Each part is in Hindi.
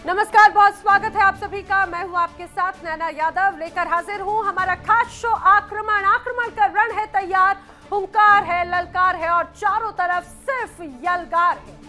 नमस्कार, बहुत स्वागत है आप सभी का। मैं हूं आपके साथ नैना यादव, लेकर हाजिर हूं हमारा खास शो आक्रमण का रण है तैयार। हुंकार है, ललकार है और चारों तरफ सिर्फ यलगार है।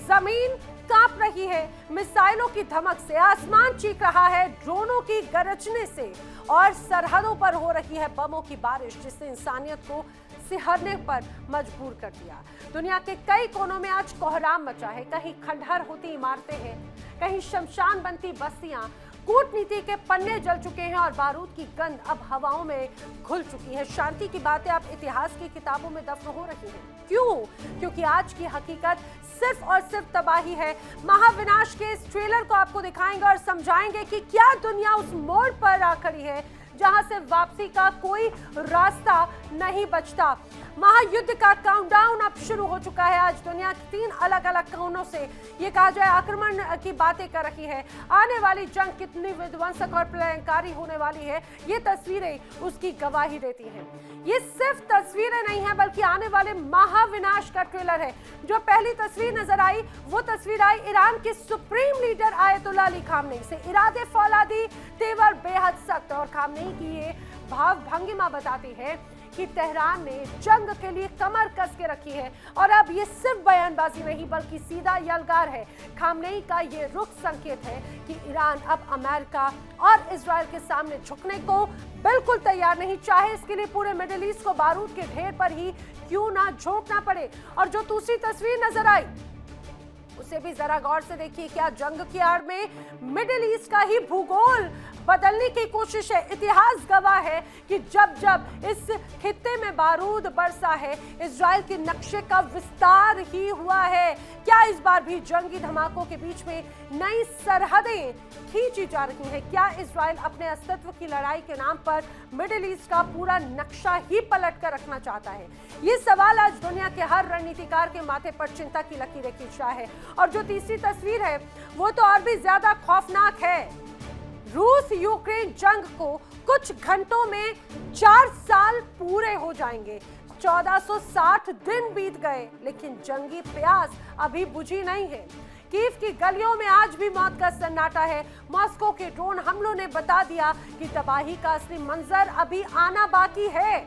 जमीन कांप रही है, मिसाइलों की धमक से आसमान चीख रहा है, ड्रोनों की गरजने से और सरहदों पर हो रही है बमों की बारिश, जिससे इंसानियत को सिहरने पर मजबूर कर दिया। दुनिया के कई कोनों में आज कोहराम मचा है। कहीं खंडहर होती इमारतें हैं, कहीं शमशान बनती बस्तियां, कूटनीति के पन्ने जल चुके हैं और बारूद की गंध अब हवाओं में घुल चुकी है। शांति की बातें अब इतिहास की किताबों में दफन हो रही हैं। क्यों? क्योंकि आज की हकीकत सिर्फ और सिर्फ तबाही है। महाविनाश के इस ट्रेलर को आपको दिखाएंगे और समझाएंगे कि क्या दुनिया उस मोड़ पर आ खड़ी है जहां से वापसी का कोई रास्ता नहीं बचता। महायुद्ध का काउंटडाउन अब शुरू हो चुका है। आज दुनिया 3 अलग अलग कोनों से ये कहा जाए आक्रमण की बातें कर रही है। आने वाली जंग कितनी विध्वंसक और प्रलयंकारी होने वाली है, ये तस्वीरें उसकी गवाही देती हैं। ये सिर्फ तस्वीरें नहीं है, बल्कि आने वाले महाविनाश का ट्रेलर है। जो पहली तस्वीर नजर आई, वो तस्वीर आई ईरान के supreme leader ayatollah Ali Khamenei से। इरादे फौलादी, तेवर बेहद सख्त और खामनेई की ये भाव भंगिमा बताती है कि तेहरान ने जंग के लिए कमर कस के रखी है। और अब ये सिर्फ बयानबाजी नहीं, बल्कि सीधा यलगार है। खामनेई का ये रुख संकेत है कि ईरान अब अमेरिका और इजराइल के सामने झुकने को बिल्कुल तैयार नहीं, चाहे इसके लिए पूरे मिडिल ईस्ट को बारूद के ढेर पर ही क्यों ना झोंकना पड़े। और जो दूसरी तस्वीर नजर आई, उसे भी जरा गौर से देखिए। क्या जंग की आड़ में मिडिल ईस्ट का ही भूगोल बदलने की कोशिश है? इतिहास गवाह है कि जब जब इस खित्ते में बारूद बरसा है, इजराइल के नक्शे का विस्तार ही हुआ है। क्या इस बार भी जंगी धमाकों के बीच में नई सरहदें खींची जा रही हैं? क्या इजराइल अपने अस्तित्व की लड़ाई के नाम पर मिडिल ईस्ट का पूरा नक्शा ही पलट कर रखना चाहता है? ये सवाल आज दुनिया के हर रणनीतिकार के माथे पर चिंता की लकीरें खींच रहा है। और जो तीसरी तस्वीर है, वो तो और भी ज्यादा खौफनाक है। रूस यूक्रेन जंग को कुछ घंटों में 4 साल पूरे हो जाएंगे। 1460 दिन बीत गए, लेकिन जंगी प्यास अभी बुझी नहीं है। कीव की गलियों में आज भी मौत का सन्नाटा है। मॉस्को के ड्रोन हमलों ने बता दिया कि तबाही का असली मंजर अभी आना बाकी है।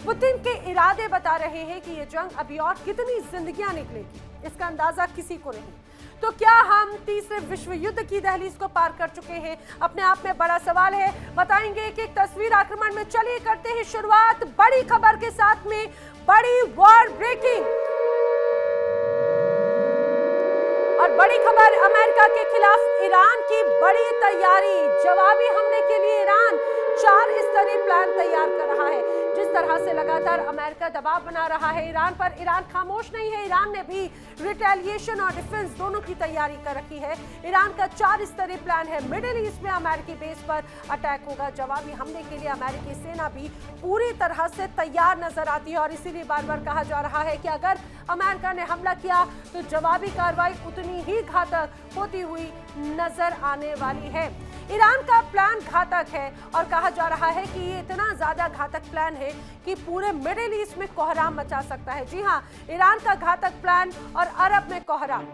पुतिन के इरादे बता रहे हैं कि ये जंग अभी और कितनी जिंदगियां निकलेगी, इसका अंदाजा किसी को नहीं। तो क्या हम तीसरे विश्व युद्ध की दहलीज को पार कर चुके हैं? अपने आप में बड़ा सवाल है। बताएंगे एक एक तस्वीर आक्रमण में। चलिए करते हैं शुरुआत बड़ी खबर के साथ में। बड़ी वॉर ब्रेकिंग और बड़ी खबर, अमेरिका के खिलाफ ईरान की बड़ी तैयारी। जवाबी हमले के लिए ईरान 4 स्तरीय प्लान तैयार कर रहा है। जिस तरह से लगातार अमेरिका दबाव बना रहा है ईरान पर, ईरान खामोश नहीं है। ईरान ने भी रिटेलिएशन और डिफेंस दोनों की तैयारी कर रखी है। ईरान का 4 स्तरीय प्लान है। मिडिल ईस्ट में अमेरिकी बेस पर अटैक होगा। जवाबी हमले के लिए अमेरिकी सेना भी पूरी तरह से तैयार नजर आती है और इसीलिए बार बार कहा जा रहा है कि अगर अमेरिका ने हमला किया तो जवाबी कार्रवाई उतनी ही घातक होती हुई नजर आने वाली है। ईरान का प्लान घातक है और कहा जा रहा है कि ये इतना ज्यादा घातक प्लान है कि पूरे मिडिल ईस्ट में कोहराम मचा सकता है। जी हाँ, ईरान का घातक प्लान और अरब में कोहराम।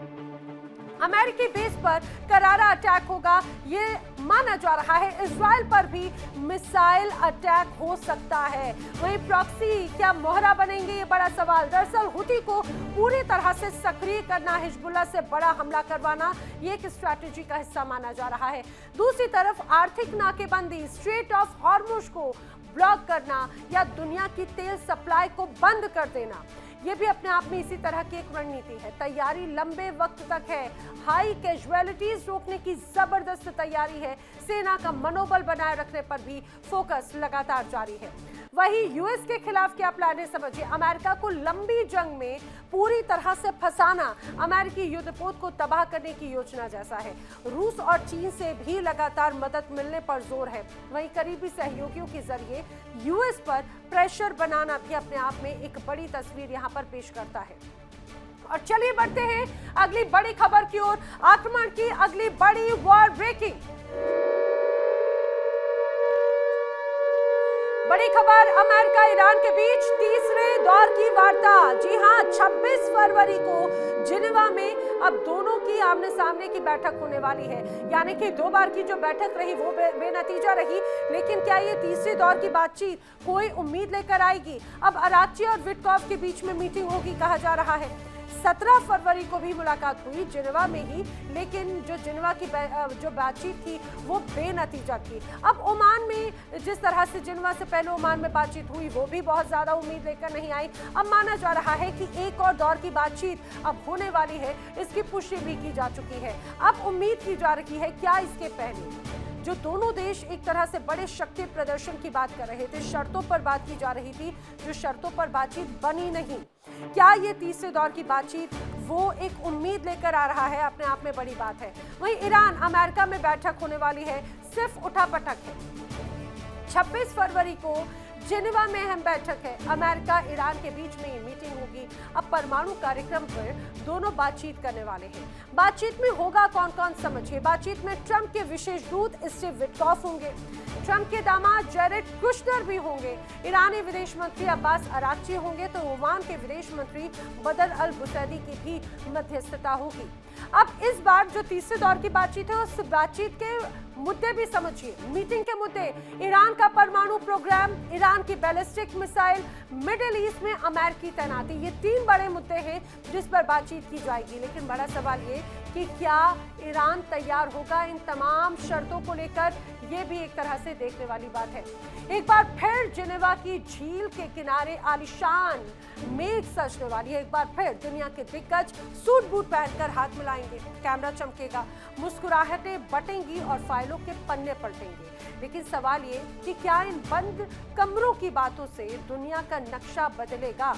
अमेरिकी बेस पर करारा अटैक होगा, ये माना जा रहा है। इजराइल पर भी मिसाइल अटैक हो सकता है। वहीं प्रॉक्सी क्या मोहरा बनेंगे, ये बड़ा सवाल। दरअसल हुती को पूरी तरह से सक्रिय करना, हिजबुल्लाह से बड़ा हमला करवाना, ये एक स्ट्रैटेजी का हिस्सा माना जा रहा है। दूसरी तरफ आर्थिक नाकेबंदी, स्ट्रेट ऑफ हॉर्मुज को ब्लॉक करना या दुनिया की तेल सप्लाई को बंद कर देना, ये भी अपने आप में इसी तरह की एक रणनीति है। तैयारी लंबे वक्त तक है। हाई कैजुअलिटीज रोकने की जबरदस्त तैयारी है। सेना का मनोबल बनाए रखने पर भी फोकस लगातार जारी है। वहीं यूएस के खिलाफ क्या प्लान है, समझिए। अमेरिका को लंबी जंग में पूरी तरह से फंसाना, अमेरिकी युद्धपोत को तबाह करने की योजना जैसा है। रूस और चीन से भी लगातार मदद मिलने पर जोर है। वहीं करीबी सहयोगियों के जरिए यूएस पर प्रेशर बनाना भी अपने आप में एक बड़ी तस्वीर यहां पर पेश करता है। और चलिए बढ़ते हैं अगली बड़ी खबर की ओर। आक्रमण की अगली बड़ी वॉर ब्रेकिंग। बड़ी खबर, अमेरिका ईरान के बीच तीसरे दौर की वार्ता। जी हां, 26 फरवरी को जिनेवा में अब दोनों की आमने सामने की बैठक होने वाली है, यानी कि 2 बार की जो बैठक रही वो बेनतीजा रही। लेकिन क्या ये तीसरे दौर की बातचीत कोई उम्मीद लेकर आएगी? अब अराची और विटकॉफ के बीच में मीटिंग होगी कहा जा रहा है। 17 फरवरी को भी मुलाकात हुई जिनेवा में ही, लेकिन जो जिनेवा की जो बातचीत थी वो बेनतीजा थी। अब ओमान में जिस तरह से जिनेवा से पहले ओमान में बातचीत हुई वो भी बहुत ज्यादा उम्मीद लेकर नहीं आई। अब माना जा रहा है कि एक और दौर की बातचीत अब होने वाली है, इसकी पुष्टि भी की जा चुकी है। अब उम्मीद की जा रही है क्या इसके पहले जो दोनों देश एक तरह से बड़े शक्ति प्रदर्शन की बात कर रहे थे, शर्तों पर बात की जा रही थी, जो शर्तों पर बातचीत बनी नहीं, क्या ये तीसरे दौर की बातचीत वो एक उम्मीद लेकर आ रहा है? अपने आप में बड़ी बात है। वहीं ईरान अमेरिका में बैठक होने वाली है, सिर्फ उठापटक है। 26 फरवरी को जिनेवा में अहम बैठक है, अमेरिका ईरान के बीच में ये मीटिंग होगी। अब परमाणु कार्यक्रम पर दोनों बातचीत करने वाले हैं। बातचीत में होगा कौन कौन समझिए। बातचीत में ट्रंप के विशेष दूत स्टीव विटकॉफ होंगे, ट्रंप के दामाद जेरेड कुशनर भी होंगे, ईरानी विदेश मंत्री अब्बास अराक्ची होंगे, तो ओमान के विदेश मंत्री बदर अल बुसैदी की भी मध्यस्थता होगी। अब इस बार जो तीसरे दौर की बातचीत है उस बातचीत के मुद्दे भी समझिए। मीटिंग के मुद्दे ईरान का परमाणु प्रोग्राम, ईरान की बैलिस्टिक मिसाइल, मिडिल ईस्ट में अमेरिकी तैनाती, ये 3 बड़े मुद्दे हैं जिस पर बातचीत की जाएगी। लेकिन बड़ा सवाल ये कि क्या ईरान तैयार होगा इन तमाम शर्तों को लेकर, ये भी एक तरह से देखने वाली बात है। एक बार फिर जिनेवा की झील के किनारे आलीशान मेज सजने वाली है। एक बार फिर दुनिया के दिग्गज सूट बूट पहनकर हाथ मिलाएंगे, कैमरा चमकेगा, मुस्कुराहटें बटेंगी और फाइलों के पन्ने पलटेंगे। लेकिन सवाल ये कि क्या इन बंद कमरों की बातों से दुनिया का नक्शा बदलेगा,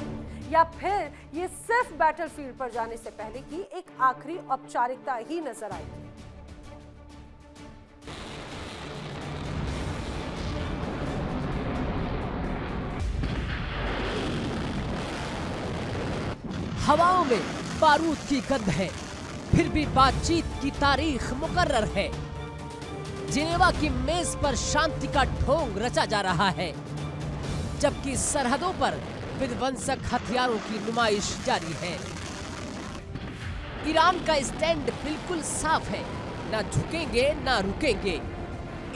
या फिर ये सिर्फ बैटलफील्ड पर जाने से पहले की एक आखिरी औपचारिकता ही नजर आएगी। हवाओं में बारूद की गंध है, फिर भी बातचीत की तारीख मुकर्रर है। जिनेवा की मेज पर शांति का ढोंग रचा जा रहा है, जबकि सरहदों पर विध्वंसक हथियारों की नुमाइश जारी है। ईरान का स्टैंड बिल्कुल साफ है, ना झुकेंगे ना रुकेंगे।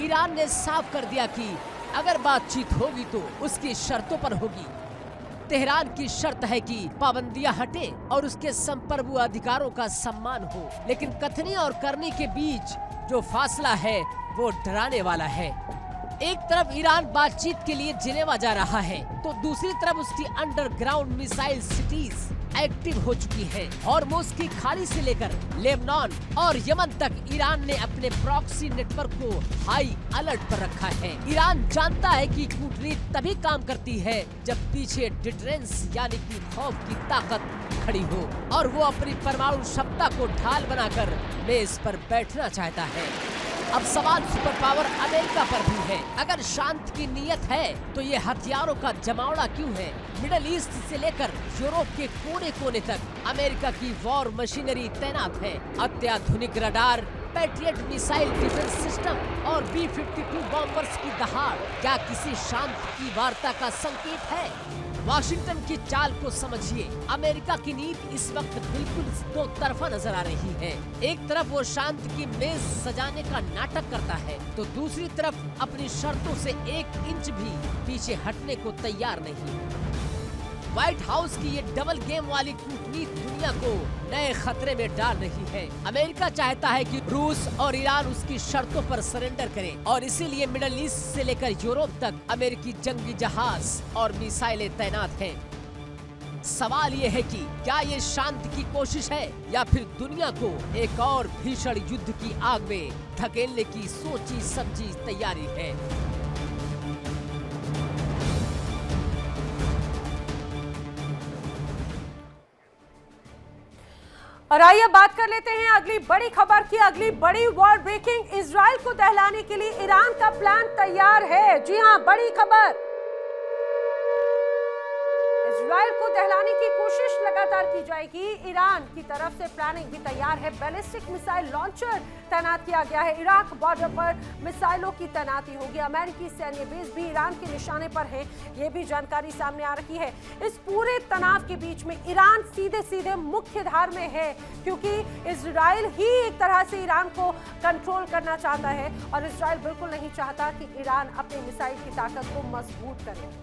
ईरान ने साफ कर दिया कि अगर बातचीत होगी तो उसकी शर्तों पर होगी। तेहरान की शर्त है कि पाबंदियां हटे और उसके संप्रभु अधिकारों का सम्मान हो। लेकिन कथनी और करनी के बीच जो फासला है वो डराने वाला है। एक तरफ ईरान बातचीत के लिए जिनेवा जा रहा है, तो दूसरी तरफ उसकी अंडरग्राउंड मिसाइल सिटीज एक्टिव हो चुकी है। हॉर्मुज़ की खाड़ी से लेकर लेबनान और यमन तक ईरान ने अपने प्रॉक्सी नेटवर्क को हाई अलर्ट पर रखा है। ईरान जानता है कि कूटनीति तभी काम करती है जब पीछे डिटरेंस यानी कि खौफ की ताकत खड़ी हो, और वो अपनी परमाणु क्षमता को ढाल बनाकर मेज पर बैठना चाहता है। अब सवाल सुपर पावर अमेरिका पर भी है। अगर शांति की नीयत है तो ये हथियारों का जमावड़ा क्यों है? मिडिल ईस्ट से लेकर यूरोप के कोने कोने तक अमेरिका की वॉर मशीनरी तैनात है। अत्याधुनिक radar, patriot missile defence system और B-52 बॉम्बर्स की दहाड़ क्या किसी शांति की वार्ता का संकेत है? वाशिंगटन की चाल को समझिए। अमेरिका की नीति इस वक्त बिल्कुल दो तरफा नजर आ रही है। एक तरफ वो शांति की मेज सजाने का नाटक करता है, तो दूसरी तरफ अपनी शर्तों से 1 इंच भी पीछे हटने को तैयार नहीं। व्हाइट हाउस की ये डबल गेम वाली कूटनीति दुनिया को नए खतरे में डाल रही है। अमेरिका चाहता है कि रूस और ईरान उसकी शर्तों पर सरेंडर करें, और इसीलिए मिडिल ईस्ट से लेकर यूरोप तक अमेरिकी जंगी जहाज और मिसाइलें तैनात हैं। सवाल ये है कि क्या ये शांति की कोशिश है या फिर दुनिया को एक और भीषण युद्ध की आग में धकेलने की सोची समझी तैयारी है। और आइए बात कर लेते हैं अगली बड़ी खबर की। अगली बड़ी वॉर ब्रेकिंग, इजराइल को दहलाने के लिए ईरान का प्लान तैयार है। जी हां, बड़ी खबर। इजराइल को दहलाने की कोशिश लगातार की जाएगी। ईरान की तरफ से प्लानिंग भी तैयार है। बैलिस्टिक मिसाइल लॉन्चर तैनात किया गया है। इराक बॉर्डर पर मिसाइलों की तैनाती होगी। अमेरिकी सैन्य बेस भी ईरान के निशाने पर है, ये भी जानकारी सामने आ रही है। इस पूरे तनाव के बीच में ईरान सीधे सीधे मुख्य धार में है, क्योंकि इजराइल ही एक तरह से ईरान को कंट्रोल करना चाहता है और इजराइल बिल्कुल नहीं चाहता कि ईरान अपनी मिसाइल की ताकत को मजबूत करे।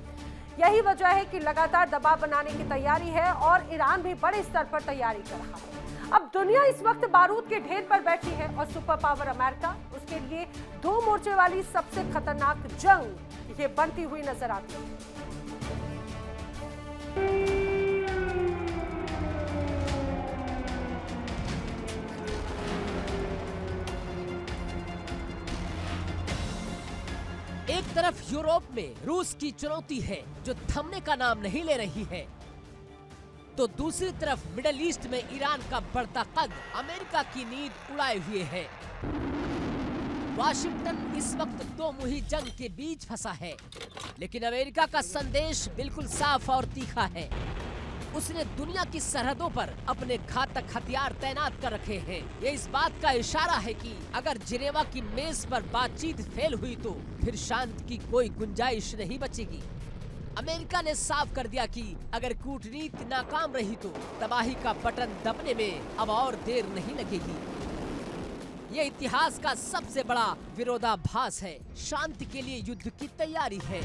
यही वजह है कि लगातार दबाव बनाने की तैयारी है और ईरान भी बड़े स्तर पर तैयारी कर रहा है। अब दुनिया इस वक्त बारूद के ढेर पर बैठी है और सुपर पावर अमेरिका उसके लिए दो मोर्चे वाली सबसे खतरनाक जंग ये बनती हुई नजर आती है। एक तरफ यूरोप में रूस की चुनौती है जो थमने का नाम नहीं ले रही है, तो दूसरी तरफ मिडिल ईस्ट में ईरान का बढ़ता कद अमेरिका की नींद उड़ाए हुए है। वाशिंगटन इस वक्त दो मुही जंग के बीच फंसा है, लेकिन अमेरिका का संदेश बिल्कुल साफ और तीखा है। उसने दुनिया की सरहदों पर अपने घातक हथियार तैनात कर रखे हैं। ये इस बात का इशारा है कि अगर जिनेवा की मेज पर बातचीत फेल हुई तो फिर शांति की कोई गुंजाइश नहीं बचेगी। अमेरिका ने साफ कर दिया कि अगर कूटनीति नाकाम रही तो तबाही का बटन दबने में अब और देर नहीं लगेगी। ये इतिहास का सबसे बड़ा विरोधाभास है। शांति के लिए युद्ध की तैयारी है।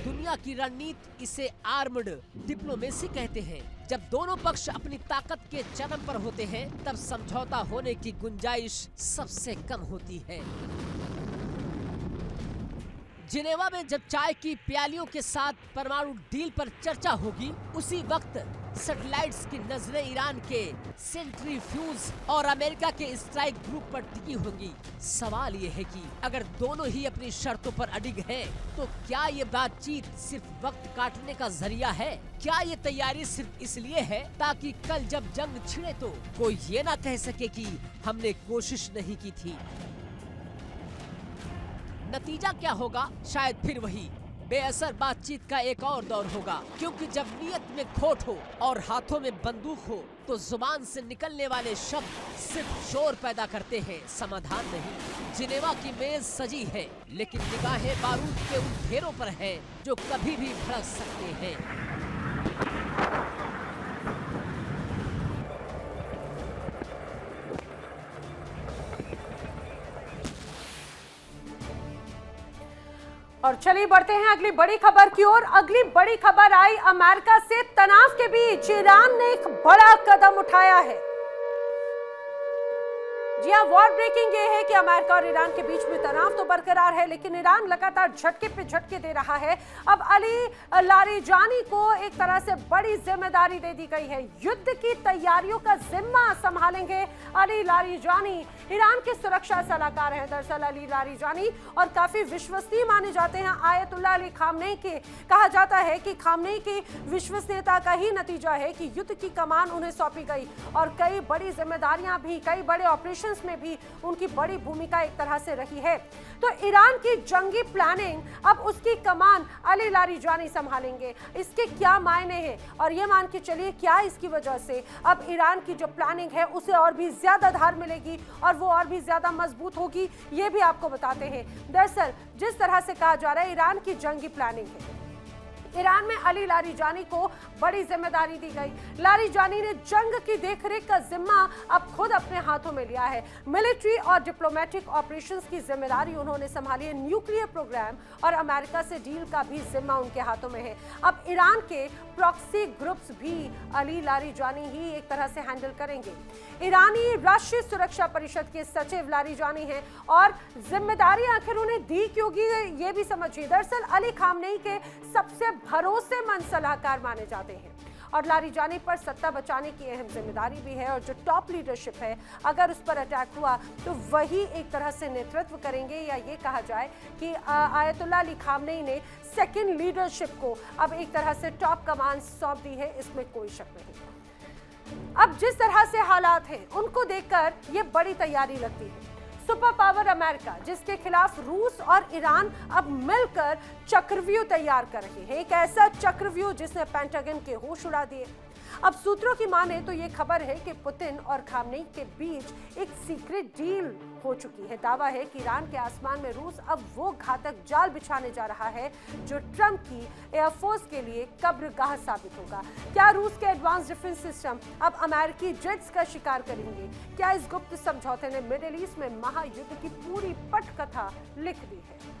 दुनिया की रणनीति इसे आर्म्ड डिप्लोमेसी कहते हैं। जब दोनों पक्ष अपनी ताकत के चरम पर होते हैं तब समझौता होने की गुंजाइश सबसे कम होती है। जिनेवा में जब चाय की प्यालियों के साथ परमाणु डील पर चर्चा होगी, उसी वक्त सैटेलाइट्स की नजरें ईरान के सेंट्रीफ्यूज और अमेरिका के स्ट्राइक ग्रुप पर टिकी होंगी। सवाल ये है कि अगर दोनों ही अपनी शर्तों पर अडिग हैं, तो क्या ये बातचीत सिर्फ वक्त काटने का जरिया है? क्या ये तैयारी सिर्फ इसलिए है ताकि कल जब जंग छिड़े तो कोई ये ना कह सके कि हमने कोशिश नहीं की थी? नतीजा क्या होगा? शायद फिर वही बेअसर बातचीत का एक और दौर होगा, क्योंकि जब नीयत में खोट हो और हाथों में बंदूक हो तो जुबान से निकलने वाले शब्द सिर्फ शोर पैदा करते हैं, समाधान नहीं। जिनेवा की मेज सजी है, लेकिन निगाहें बारूद के उन ढेरों पर हैं जो कभी भी भड़क सकते हैं। और चलिए बढ़ते हैं अगली बड़ी खबर की ओर। अगली बड़ी खबर आई अमेरिका से। तनाव के बीच ईरान ने एक बड़ा कदम उठाया है। जी हाँ, वॉर ब्रेकिंग ये है कि अमेरिका और ईरान के बीच में तनाव तो बरकरार है, लेकिन ईरान लगातार झटके पे झटके दे रहा है। अब अली लारीजानी को एक तरह से बड़ी जिम्मेदारी दे दी गई है। युद्ध की तैयारियों का जिम्मा संभालेंगे अली लारीजानी। ईरान के सुरक्षा सलाहकार हैं दरअसल अली लारीजानी और काफी विश्वसनीय माने जाते हैं आयतुल्लाह अली खामनेई के। कहा जाता है कि खामनेई की विश्वसनीयता का ही नतीजा है कि युद्ध की कमान उन्हें सौंपी गई और कई बड़ी जिम्मेदारियां भी, कई बड़े ऑपरेशन में भी उनकी बड़ी भूमिका एक तरह से रही है। तो ईरान की जंगी प्लानिंग अब उसकी कमान अली लारीजानी संभालेंगे। इसके क्या मायने हैं और ये मान के चलिए क्या इसकी वजह से अब ईरान की जो प्लानिंग है उसे और भी ज्यादा धार मिलेगी और वो और भी ज्यादा मजबूत होगी, ये भी आपको बताते हैं। दरअसल जिस तरह से कहा जा रहा है ईरान की जंगी प्लानिंग है, ईरान में अली लारीजानी को बड़ी जिम्मेदारी दी गई। लारीजानी ने जंग की देखरेख का जिम्मा अब खुद अपने हाथों में लिया है। मिलिट्री और डिप्लोमेटिक ऑपरेशंस की जिम्मेदारी उन्होंने संभाली है। न्यूक्लियर प्रोग्राम और अमेरिका से डील का भी जिम्मा उनके हाथों में है। अब ईरान के प्रॉक्सी ग्रुप्स भी अली लारीजानी ही एक तरह से हैंडल करेंगे। ईरानी राष्ट्रीय सुरक्षा परिषद के सचिव लारीजानी हैं और जिम्मेदारी आखिर उन्हें दी क्यों गई ये भी समझिए। दरअसल अली खामनेई के सबसे भरोसेमंद सलाहकार माने जाते हैं और लारीजानी पर सत्ता बचाने की अहम जिम्मेदारी भी है और जो टॉप लीडरशिप है अगर उस पर अटैक हुआ तो वही एक तरह से नेतृत्व करेंगे, या ये कहा जाए कि आयतुल्लाह अली खामनेई ने सेकंड लीडरशिप को अब एक तरह से टॉप कमान सौंप दी है, इसमें कोई शक नहीं। अब जिस तरह से हालात हैं उनको देखकर ये बड़ी तैयारी लगती है। सुपर पावर अमेरिका, जिसके खिलाफ रूस और ईरान अब मिलकर चक्रव्यूह तैयार कर रहे हैं। एक ऐसा चक्रव्यूह जिसने पेंटागन के होश उड़ा दिए। अब सूत्रों की माने तो ये खबर है कि पुतिन और खामनेई के बीच एक सीक्रेट डील हो चुकी है। दावा है कि ईरान के आसमान में रूस अब वो घातक जाल बिछाने जा रहा है जो ट्रंप की एयरफोर्स के लिए कब्रगाह साबित होगा। क्या रूस के एडवांस डिफेंस सिस्टम अब अमेरिकी जेट्स का शिकार करेंगे? क्या इस गुप्त समझौते ने मिडिल ईस्ट में महायुद्ध की पूरी पटकथा लिख दी है?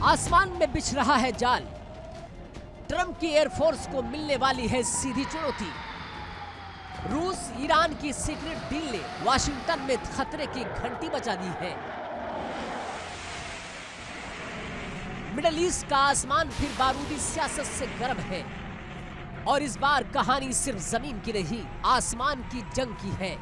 आसमान में बिछ रहा है जाल। ट्रंप की एयरफोर्स को मिलने वाली है सीधी चुनौती। रूस ईरान की सीक्रेट डील ने वाशिंगटन में खतरे की घंटी बजा दी है। मिडिल ईस्ट का आसमान फिर बारूदी सियासत से गर्म है और इस बार कहानी सिर्फ जमीन की नहीं, आसमान की जंग की है।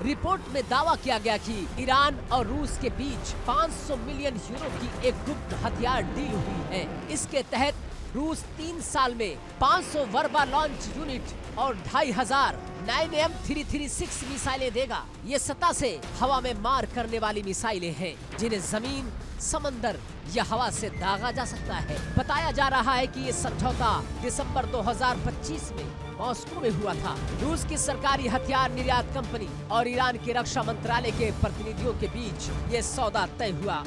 रिपोर्ट में दावा किया गया कि ईरान और रूस के बीच 500 मिलियन यूरो की एक गुप्त हथियार डील हुई है। इसके तहत रूस 3 साल में 500 वर्बा लॉन्च यूनिट और 2500 9M336 मिसाइलें देगा। ये सतह से हवा में मार करने वाली मिसाइलें हैं जिन्हें जमीन, समंदर या हवा से दागा जा सकता है। बताया जा रहा है कि ये समझौता दिसंबर 2025 में मॉस्को में हुआ था। रूस की सरकारी हथियार निर्यात कंपनी और ईरान के रक्षा मंत्रालय के प्रतिनिधियों के बीच ये सौदा तय हुआ।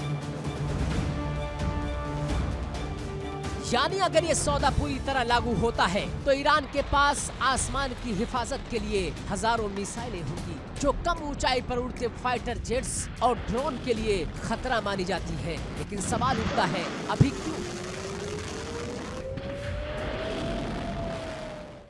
यानी अगर ये सौदा पूरी तरह लागू होता है तो ईरान के पास आसमान की हिफाजत के लिए हजारों मिसाइलें होंगी जो कम ऊंचाई पर उड़ते फाइटर जेट्स और ड्रोन के लिए खतरा मानी जाती है। लेकिन सवाल उठता है, अभी क्यों?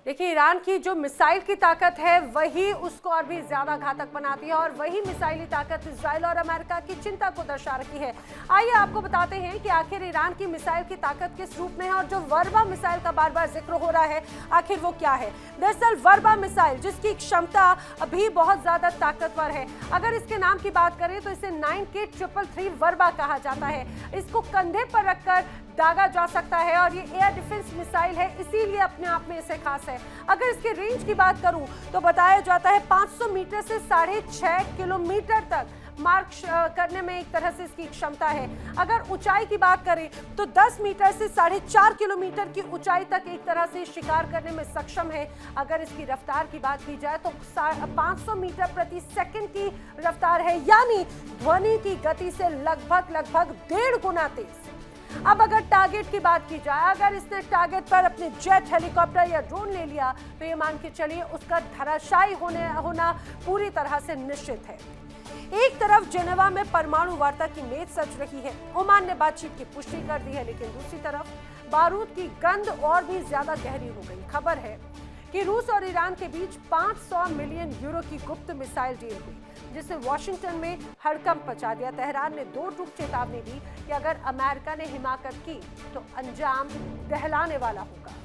देखिए, ईरान की जो मिसाइल की ताकत है वही उसको और भी ज्यादा घातक बनाती है और वही मिसाइली ताकत इजराइल और अमेरिका की चिंता को दर्शा रही है। आइए आपको बताते हैं कि आखिर ईरान की मिसाइल की ताकत किस रूप में है और जो वर्बा मिसाइल का बार बार जिक्र हो रहा है आखिर वो क्या है। दरअसल वर्बा मिसाइल, जिसकी क्षमता अभी बहुत ज्यादा ताकतवर है, अगर इसके नाम की बात करें तो इसे 9K333 वर्बा कहा जाता है। इसको कंधे पर रखकर दागा जा सकता है और ये एयर डिफेंस मिसाइल है, इसीलिए अपने आप में इसे खास है। अगर इसके रेंज की बात करूं तो बताया जाता है 500 मीटर से 6.5 किलोमीटर तक मार्क करने में एक तरह से इसकी क्षमता है। अगर ऊंचाई की बात करें तो 10 मीटर से 4.5 किलोमीटर की ऊंचाई तक एक तरह से शिकार करने में सक्षम है। अगर इसकी रफ्तार की बात की जाए तो 500 मीटर प्रति सेकंड की रफ्तार है, यानी ध्वनि की गति से लगभग 1.5 गुना तेज। अब अगर टारगेट की बात की जाए, अगर इसने टारगेट पर अपने जेट, हेलीकॉप्टर या ड्रोन ले लिया तो ये मान के चलिए उसका धराशायी होना पूरी तरह से निश्चित है। एक तरफ जेनेवा में परमाणु वार्ता की मेज सज रही है, ओमान ने बातचीत की पुष्टि कर दी है, लेकिन दूसरी तरफ बारूद की गंध और भी ज्यादा गहरी हो गई। खबर है कि रूस और ईरान के बीच 500 मिलियन यूरो की गुप्त मिसाइल डील हुई, जिससे वॉशिंगटन में हड़कंप मचा दिया। तेहरान ने 2 टूक चेतावनी दी कि अगर अमेरिका ने हिमाकत की तो अंजाम दहलाने वाला होगा।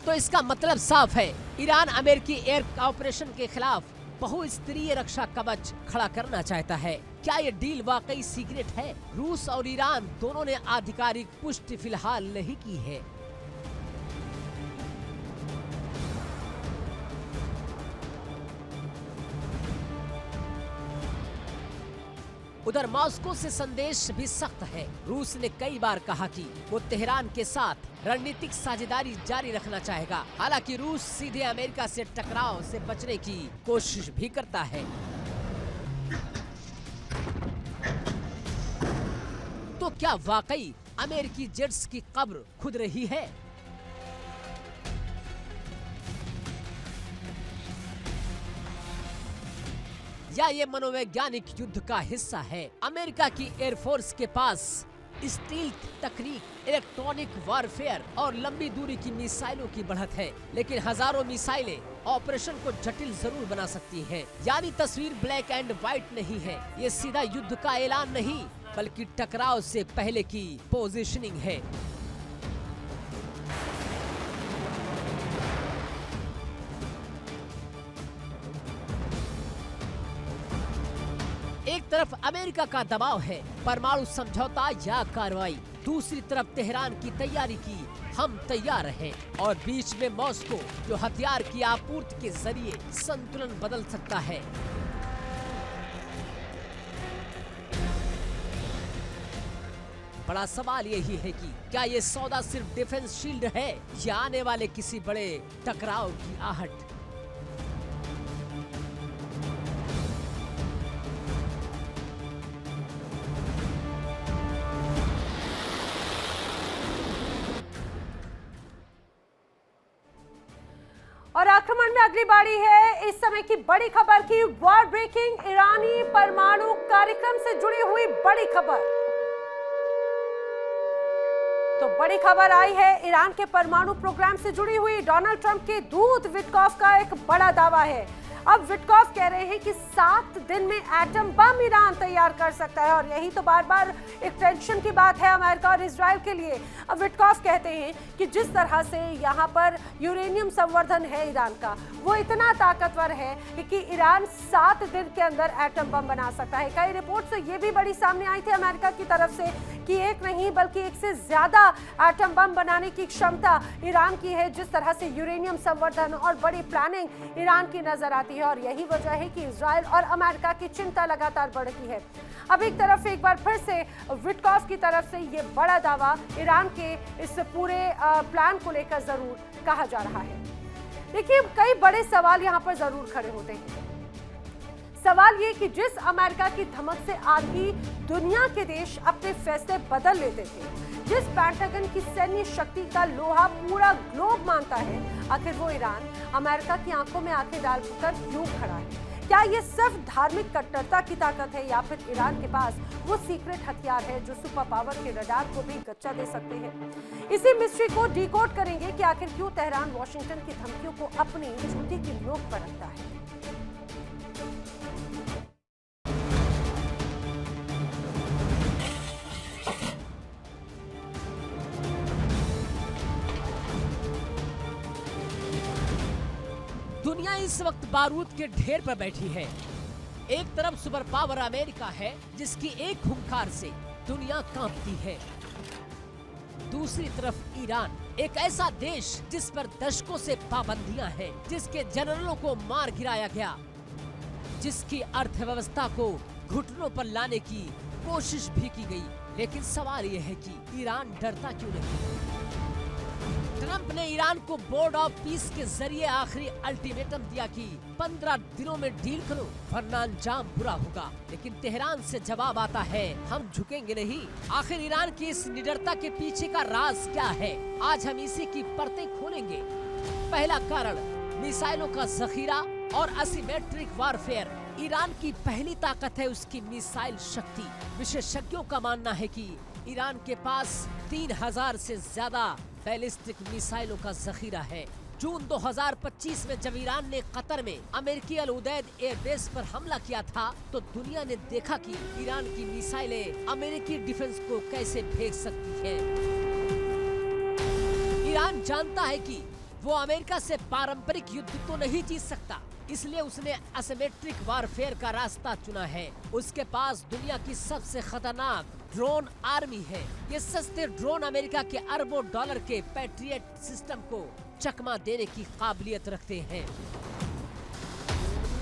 तो इसका मतलब साफ है, ईरान अमेरिकी एयर ऑपरेशन के खिलाफ बहुस्तरीय रक्षा कवच खड़ा करना चाहता है। क्या ये डील वाकई सीक्रेट है? रूस और ईरान दोनों ने आधिकारिक पुष्टि फिलहाल नहीं की है। उधर मॉस्को से संदेश भी सख्त है। रूस ने कई बार कहा कि वो तेहरान के साथ रणनीतिक साझेदारी जारी रखना चाहेगा। हालांकि रूस सीधे अमेरिका से टकराव से बचने की कोशिश भी करता है। तो क्या वाकई अमेरिकी जेट्स की कब्र खुद रही है? या ये मनोवैज्ञानिक युद्ध का हिस्सा है? अमेरिका की एयरफोर्स के पास स्टील तकनीक, इलेक्ट्रॉनिक वारफेयर और लंबी दूरी की मिसाइलों की बढ़त है। लेकिन हजारों मिसाइलें ऑपरेशन को जटिल जरूर बना सकती हैं। यानी तस्वीर ब्लैक एंड व्हाइट नहीं है। ये सीधा युद्ध का ऐलान नहीं, बल्कि टकराव से पहले की पोजीशनिंग है। एक तरफ अमेरिका का दबाव है, परमाणु समझौता या कार्रवाई, दूसरी तरफ तेहरान की तैयारी की हम तैयार हैं, और बीच में मॉस्को जो हथियार की आपूर्ति के जरिए संतुलन बदल सकता है। बड़ा सवाल यही है कि क्या ये सौदा सिर्फ डिफेंस शील्ड है या आने वाले किसी बड़े टकराव की आहट। और आक्रमण में अगली बारी है इस समय की बड़ी खबर की वॉर ब्रेकिंग ईरानी परमाणु कार्यक्रम से जुड़ी हुई बड़ी खबर। तो बड़ी खबर आई है ईरान के परमाणु प्रोग्राम से जुड़ी हुई। डोनाल्ड ट्रंप के दूत विटकॉफ का एक बड़ा दावा है। अब विटकॉफ कह रहे हैं कि 7 दिन में एटम बम ईरान तैयार कर सकता है, और यही तो बार बार एक टेंशन की बात है अमेरिका और इजराइल के लिए। अब विटकॉफ कहते हैं कि जिस तरह से यहाँ पर यूरेनियम संवर्धन है ईरान का, वो इतना ताकतवर है कि ईरान 7 दिन के अंदर एटम बम बना सकता है। कई रिपोर्ट से ये भी बड़ी सामने आई थी अमेरिका की तरफ से कि एक नहीं बल्कि एक से ज्यादा एटम बम बनाने की क्षमता ईरान की है। जिस तरह से यूरेनियम संवर्धन और बड़ी प्लानिंग ईरान की नजर आती है, और यही वजह है कि इजराइल और अमेरिका की चिंता लगातार बढ़ रही है। अब एक तरफ एक बार फिर से विटकॉफ की तरफ से ये बड़ा दावा ईरान के इस पूरे प्लान को लेकर जरूर कहा जा रहा है। देखिए, कई बड़े सवाल यहाँ पर जरूर खड़े होते हैं। सवाल ये कि जिस अमेरिका की धमक से आधी दुनिया के देश अपने फैसले बदल लेते थे, जिस पेंटागन की सैन्य शक्ति का लोहा पूरा ग्लोब मानता है, आखिर वो ईरान अमेरिका की आंखों में आंखें डालकर क्यों खड़ा है? क्या ये सिर्फ धार्मिक कट्टरता की ताकत है, या फिर ईरान के पास वो सीक्रेट हथियार है जो सुपर पावर के रडार को भी गच्चा दे सकते हैं? इसी मिस्ट्री को डिकोड करेंगे कि आखिर क्यों तेहरान वॉशिंगटन की धमकियों को अपनी छुट्टी की नोक पर रखता है। दुनिया इस वक्त बारूद के ढेर पर बैठी है। एक तरफ सुपर पावर अमेरिका है जिसकी एक हुंकार से दुनिया कांपती है। दूसरी तरफ ईरान, एक ऐसा देश जिस पर दशकों से पाबंदियां हैं, जिसके जनरलों को मार गिराया गया, जिसकी अर्थव्यवस्था को घुटनों पर लाने की कोशिश भी की गई। लेकिन सवाल यह है कि ईरान डरता क्यों नहीं? ट्रंप ने ईरान को बोर्ड ऑफ पीस के जरिए आखिरी अल्टीमेटम दिया कि 15 दिनों में डील करो वरना अंजाम बुरा होगा। लेकिन तेहरान से जवाब आता है, हम झुकेंगे नहीं। आखिर ईरान की इस निडरता के पीछे का राज क्या है? आज हम इसी की परतें खोलेंगे। पहला कारण, मिसाइलों का जखीरा और असिमेट्रिक वारफेयर। ईरान की पहली ताकत है उसकी मिसाइल शक्ति। विशेषज्ञों का मानना है कि ईरान के पास 3000 से ज्यादा बैलिस्टिक मिसाइलों का जखीरा है। जून 2025 में जब ईरान ने कतर में अमेरिकी अल उदैद एयरबेस पर हमला किया था, तो दुनिया ने देखा कि ईरान की मिसाइलें अमेरिकी डिफेंस को कैसे भेज सकती हैं। ईरान जानता है कि वो अमेरिका से पारंपरिक युद्ध तो नहीं जीत सकता, इसलिए उसने असिमेट्रिक वारफेयर का रास्ता चुना है। उसके पास दुनिया की सबसे खतरनाक ड्रोन आर्मी है। ये सस्ते ड्रोन अमेरिका के अरबों डॉलर के पैट्रियट सिस्टम को चकमा देने की काबिलियत रखते हैं।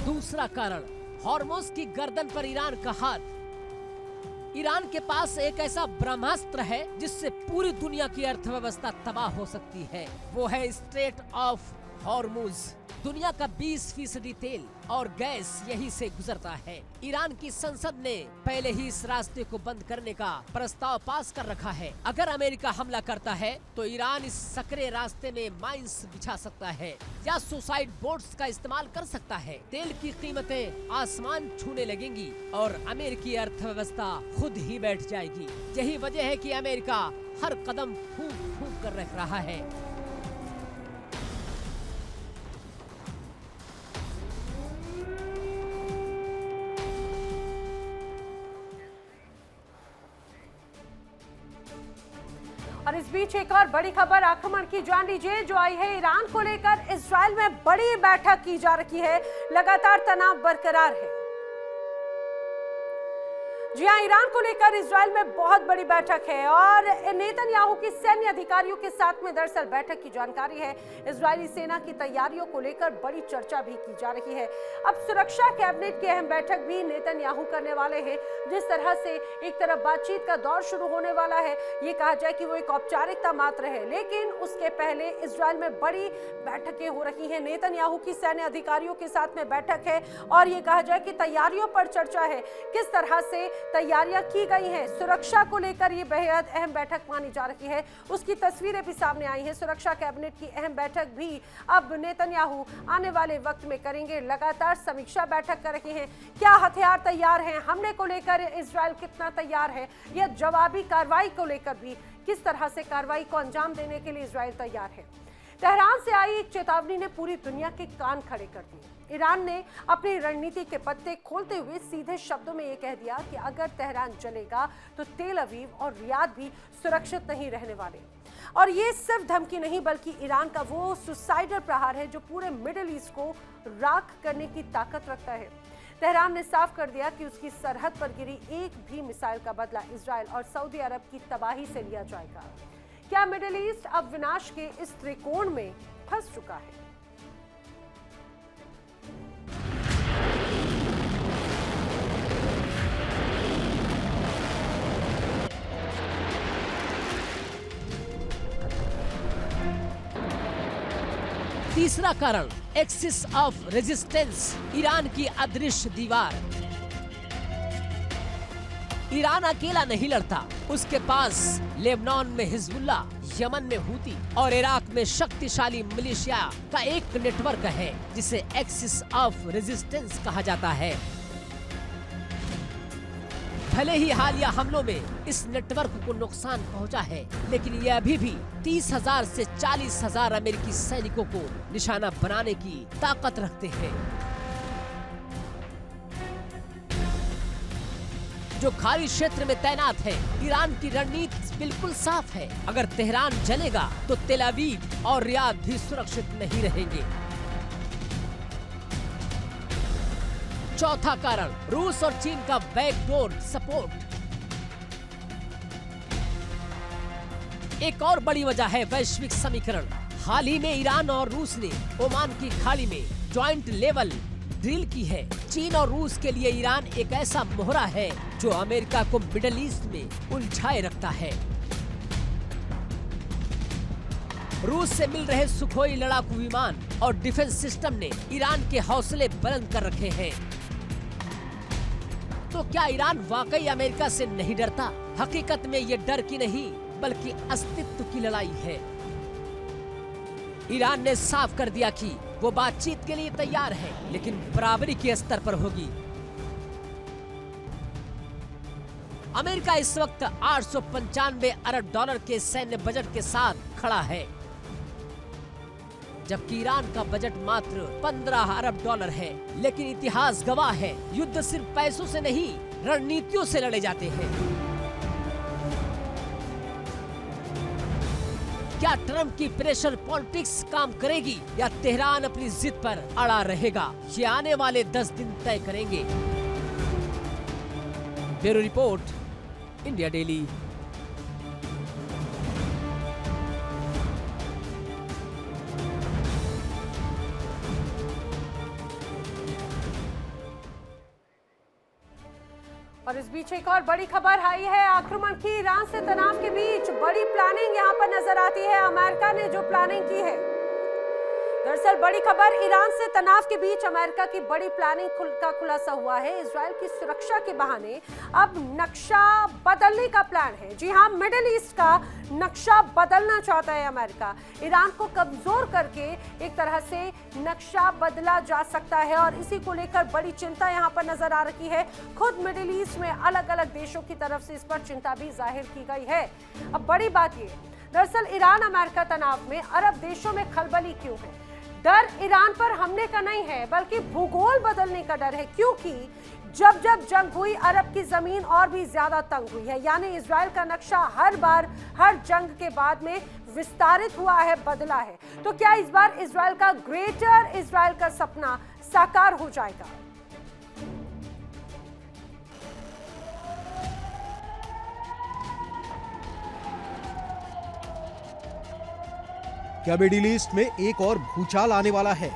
दूसरा कारण, हॉर्मोज की गर्दन पर ईरान का हाथ। ईरान के पास एक ऐसा ब्रह्मास्त्र है जिससे पूरी दुनिया की अर्थव्यवस्था तबाह हो सकती है। वो है स्ट्रेट ऑफ हॉर्मोज। दुनिया का 20% तेल और गैस यहीं से गुजरता है। ईरान की संसद ने पहले ही इस रास्ते को बंद करने का प्रस्ताव पास कर रखा है। अगर अमेरिका हमला करता है तो ईरान इस सकरे रास्ते में माइंस बिछा सकता है या सुसाइड बोट्स का इस्तेमाल कर सकता है। तेल की कीमतें आसमान छूने लगेंगी और अमेरिकी अर्थव्यवस्था खुद ही बैठ जाएगी। यही वजह है कि अमेरिका हर कदम फूंक फूंक कर रख रहा है। और इस बीच एक और बड़ी खबर आक्रमण की जान लीजिए जो आई है ईरान को लेकर। इजराइल में बड़ी बैठक की जा रही है, लगातार तनाव बरकरार है। जी हां, ईरान को लेकर इजराइल में बहुत बड़ी बैठक है और नेतन्याहू की सैन्य अधिकारियों के साथ में दरअसल बैठक की जानकारी है। इजरायली सेना की तैयारियों को लेकर बड़ी चर्चा भी की जा रही है। अब सुरक्षा कैबिनेट की अहम बैठक भी नेतन्याहू करने वाले हैं। जिस तरह से एक तरफ बातचीत का दौर शुरू होने वाला है, ये कहा जाए कि वो एक औपचारिकता मात्र है, लेकिन उसके पहले इजराइल में बड़ी बैठकें हो रही हैं। नेतन्याहू की सैन्य अधिकारियों के साथ में बैठक है और ये कहा जाए कि तैयारियों पर चर्चा है, किस तरह से तैयारियां की गई हैं। सुरक्षा को लेकर ये बेहद अहम बैठक मानी जा रही है। उसकी तस्वीरें भी सामने आई हैं। सुरक्षा कैबिनेट की अहम बैठक भी अब नेतन्याहू आने वाले वक्त में करेंगे। लगातार समीक्षा बैठक कर रहे हैं। क्या हथियार तैयार हैं, हमले को लेकर इजराइल कितना तैयार है, या जवाबी कार्रवाई को लेकर भी किस तरह से कार्रवाई को अंजाम देने के लिए इजराइल तैयार है। तेहरान से आई एक चेतावनी ने पूरी दुनिया के कान खड़े कर दिए। ईरान ने अपनी रणनीति के पत्ते खोलते हुए सीधे शब्दों में ये कह दिया कि अगर तेहरान जलेगा तो तेल अवीव और रियाद भी सुरक्षित नहीं रहने वाले। और ये सिर्फ धमकी नहीं बल्कि ईरान का वो सुसाइडल प्रहार है जो पूरे मिडिल ईस्ट को राख करने की ताकत रखता है। तेहरान ने साफ कर दिया कि उसकी सरहद पर गिरी एक भी मिसाइल का बदला इजराइल और सऊदी अरब की तबाही से लिया जाएगा। क्या मिडिल ईस्ट अब विनाश के इस त्रिकोण में फंस चुका है? तीसरा कारण एक्सिस ऑफ रेजिस्टेंस, ईरान की अदृश्य दीवार। ईरान अकेला नहीं लड़ता, उसके पास लेबनान में हिजबुल्लाह, यमन में हूती और इराक में शक्तिशाली मिलिशिया का एक नेटवर्क है जिसे एक्सिस ऑफ रेजिस्टेंस कहा जाता है। भले ही हालिया हमलों में इस नेटवर्क को नुकसान पहुंचा है, लेकिन ये अभी भी 30,000 से 40,000 अमेरिकी सैनिकों को निशाना बनाने की ताकत रखते हैं, जो खाड़ी क्षेत्र में तैनात है। ईरान की रणनीति बिल्कुल साफ है, अगर तेहरान जलेगा तो तेल अवीव और रियाद भी सुरक्षित नहीं रहेंगे। चौथा कारण रूस और चीन का बैकडोर सपोर्ट। एक और बड़ी वजह है वैश्विक समीकरण। हाल ही में ईरान और रूस ने ओमान की खाड़ी में जॉइंट लेवल ड्रिल की है। चीन और रूस के लिए ईरान एक ऐसा मोहरा है जो अमेरिका को मिडिल ईस्ट में उलझाए रखता है। रूस से मिल रहे सुखोई लड़ाकू विमान और डिफेंस सिस्टम ने ईरान के हौसले बुलंद कर रखे हैं। तो क्या ईरान वाकई अमेरिका से नहीं डरता? हकीकत में ये डर की नहीं बल्कि अस्तित्व की लड़ाई है। ईरान ने साफ कर दिया कि वो बातचीत के लिए तैयार है, लेकिन बराबरी के स्तर पर होगी। अमेरिका इस वक्त 895 अरब डॉलर के सैन्य बजट के साथ खड़ा है, जबकि ईरान का बजट मात्र 15 अरब डॉलर है। लेकिन इतिहास गवाह है, युद्ध सिर्फ पैसों से नहीं रणनीतियों से लड़े जाते हैं। क्या ट्रंप की प्रेशर पॉलिटिक्स काम करेगी या तेहरान अपनी जिद पर अड़ा रहेगा? ये आने वाले 10 दिन तय करेंगे। Bureau report, India daily. और इस बीच एक और बड़ी खबर आई है आक्रमण की। ईरान से तनाव के बीच बड़ी प्लानिंग यहां पर नजर आती है। अमेरिका ने जो प्लानिंग की है दरअसल बड़ी खबर, ईरान से तनाव के बीच अमेरिका की बड़ी प्लानिंग का खुलासा हुआ है। इजराइल की सुरक्षा के बहाने अब नक्शा बदलने का प्लान है। जी हां, मिडिल ईस्ट का नक्शा बदलना चाहता है अमेरिका। ईरान को कमजोर करके एक तरह से नक्शा बदला जा सकता है और इसी को लेकर बड़ी चिंता यहां पर नजर आ रही है। खुद मिडिल ईस्ट में अलग अलग देशों की तरफ से इस पर चिंता भी जाहिर की गई है। अब बड़ी बात ये, दरअसल ईरान अमेरिका तनाव में अरब देशों में खलबली क्यों है? डर ईरान पर हमले का नहीं है, बल्कि भूगोल बदलने का डर है। क्योंकि जब जब जंग हुई, अरब की जमीन और भी ज्यादा तंग हुई है। यानी इजराइल का नक्शा हर बार हर जंग के बाद में विस्तारित हुआ है, बदला है। तो क्या इस बार इजराइल का ग्रेटर इजराइल का सपना साकार हो जाएगा? क्या मिडिल ईस्ट में एक और भूचाल आने वाला है?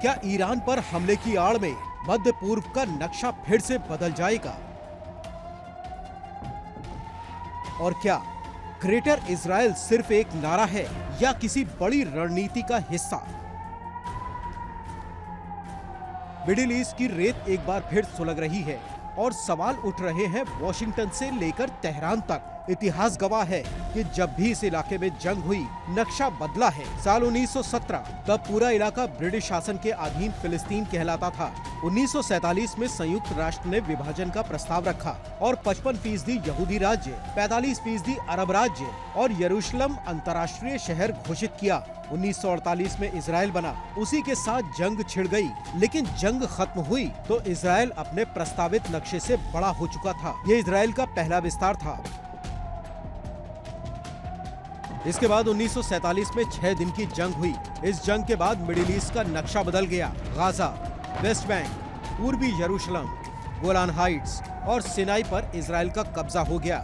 क्या ईरान पर हमले की आड़ में मध्य पूर्व का नक्शा फिर से बदल जाएगा? और क्या ग्रेटर इजराइल सिर्फ एक नारा है या किसी बड़ी रणनीति का हिस्सा? मिडिल ईस्ट की रेत एक बार फिर सुलग रही है और सवाल उठ रहे हैं वॉशिंगटन से लेकर तेहरान तक। इतिहास गवाह है कि जब भी इस इलाके में जंग हुई, नक्शा बदला है। साल 1917 तब पूरा इलाका ब्रिटिश शासन के अधीन फिलिस्तीन कहलाता था। 1947 में संयुक्त राष्ट्र ने विभाजन का प्रस्ताव रखा और 55% यहूदी राज्य, 45% अरब राज्य और यरूशलेम अंतर्राष्ट्रीय शहर घोषित किया। 1948 में इजराइल बना। उसी के साथ जंग छिड़ गई, लेकिन जंग खत्म हुई तो इजराइल अपने प्रस्तावित नक्शे से बड़ा हो चुका था। ये इजराइल का पहला विस्तार था। इसके बाद 1947 में 6 दिन की जंग हुई। इस जंग के बाद मिडिल ईस्ट का नक्शा बदल गया। गाजा, वेस्ट बैंक, पूर्वी यरूशलेम, गोलान हाइट्स और सिनाई पर इजराइल का कब्जा हो गया।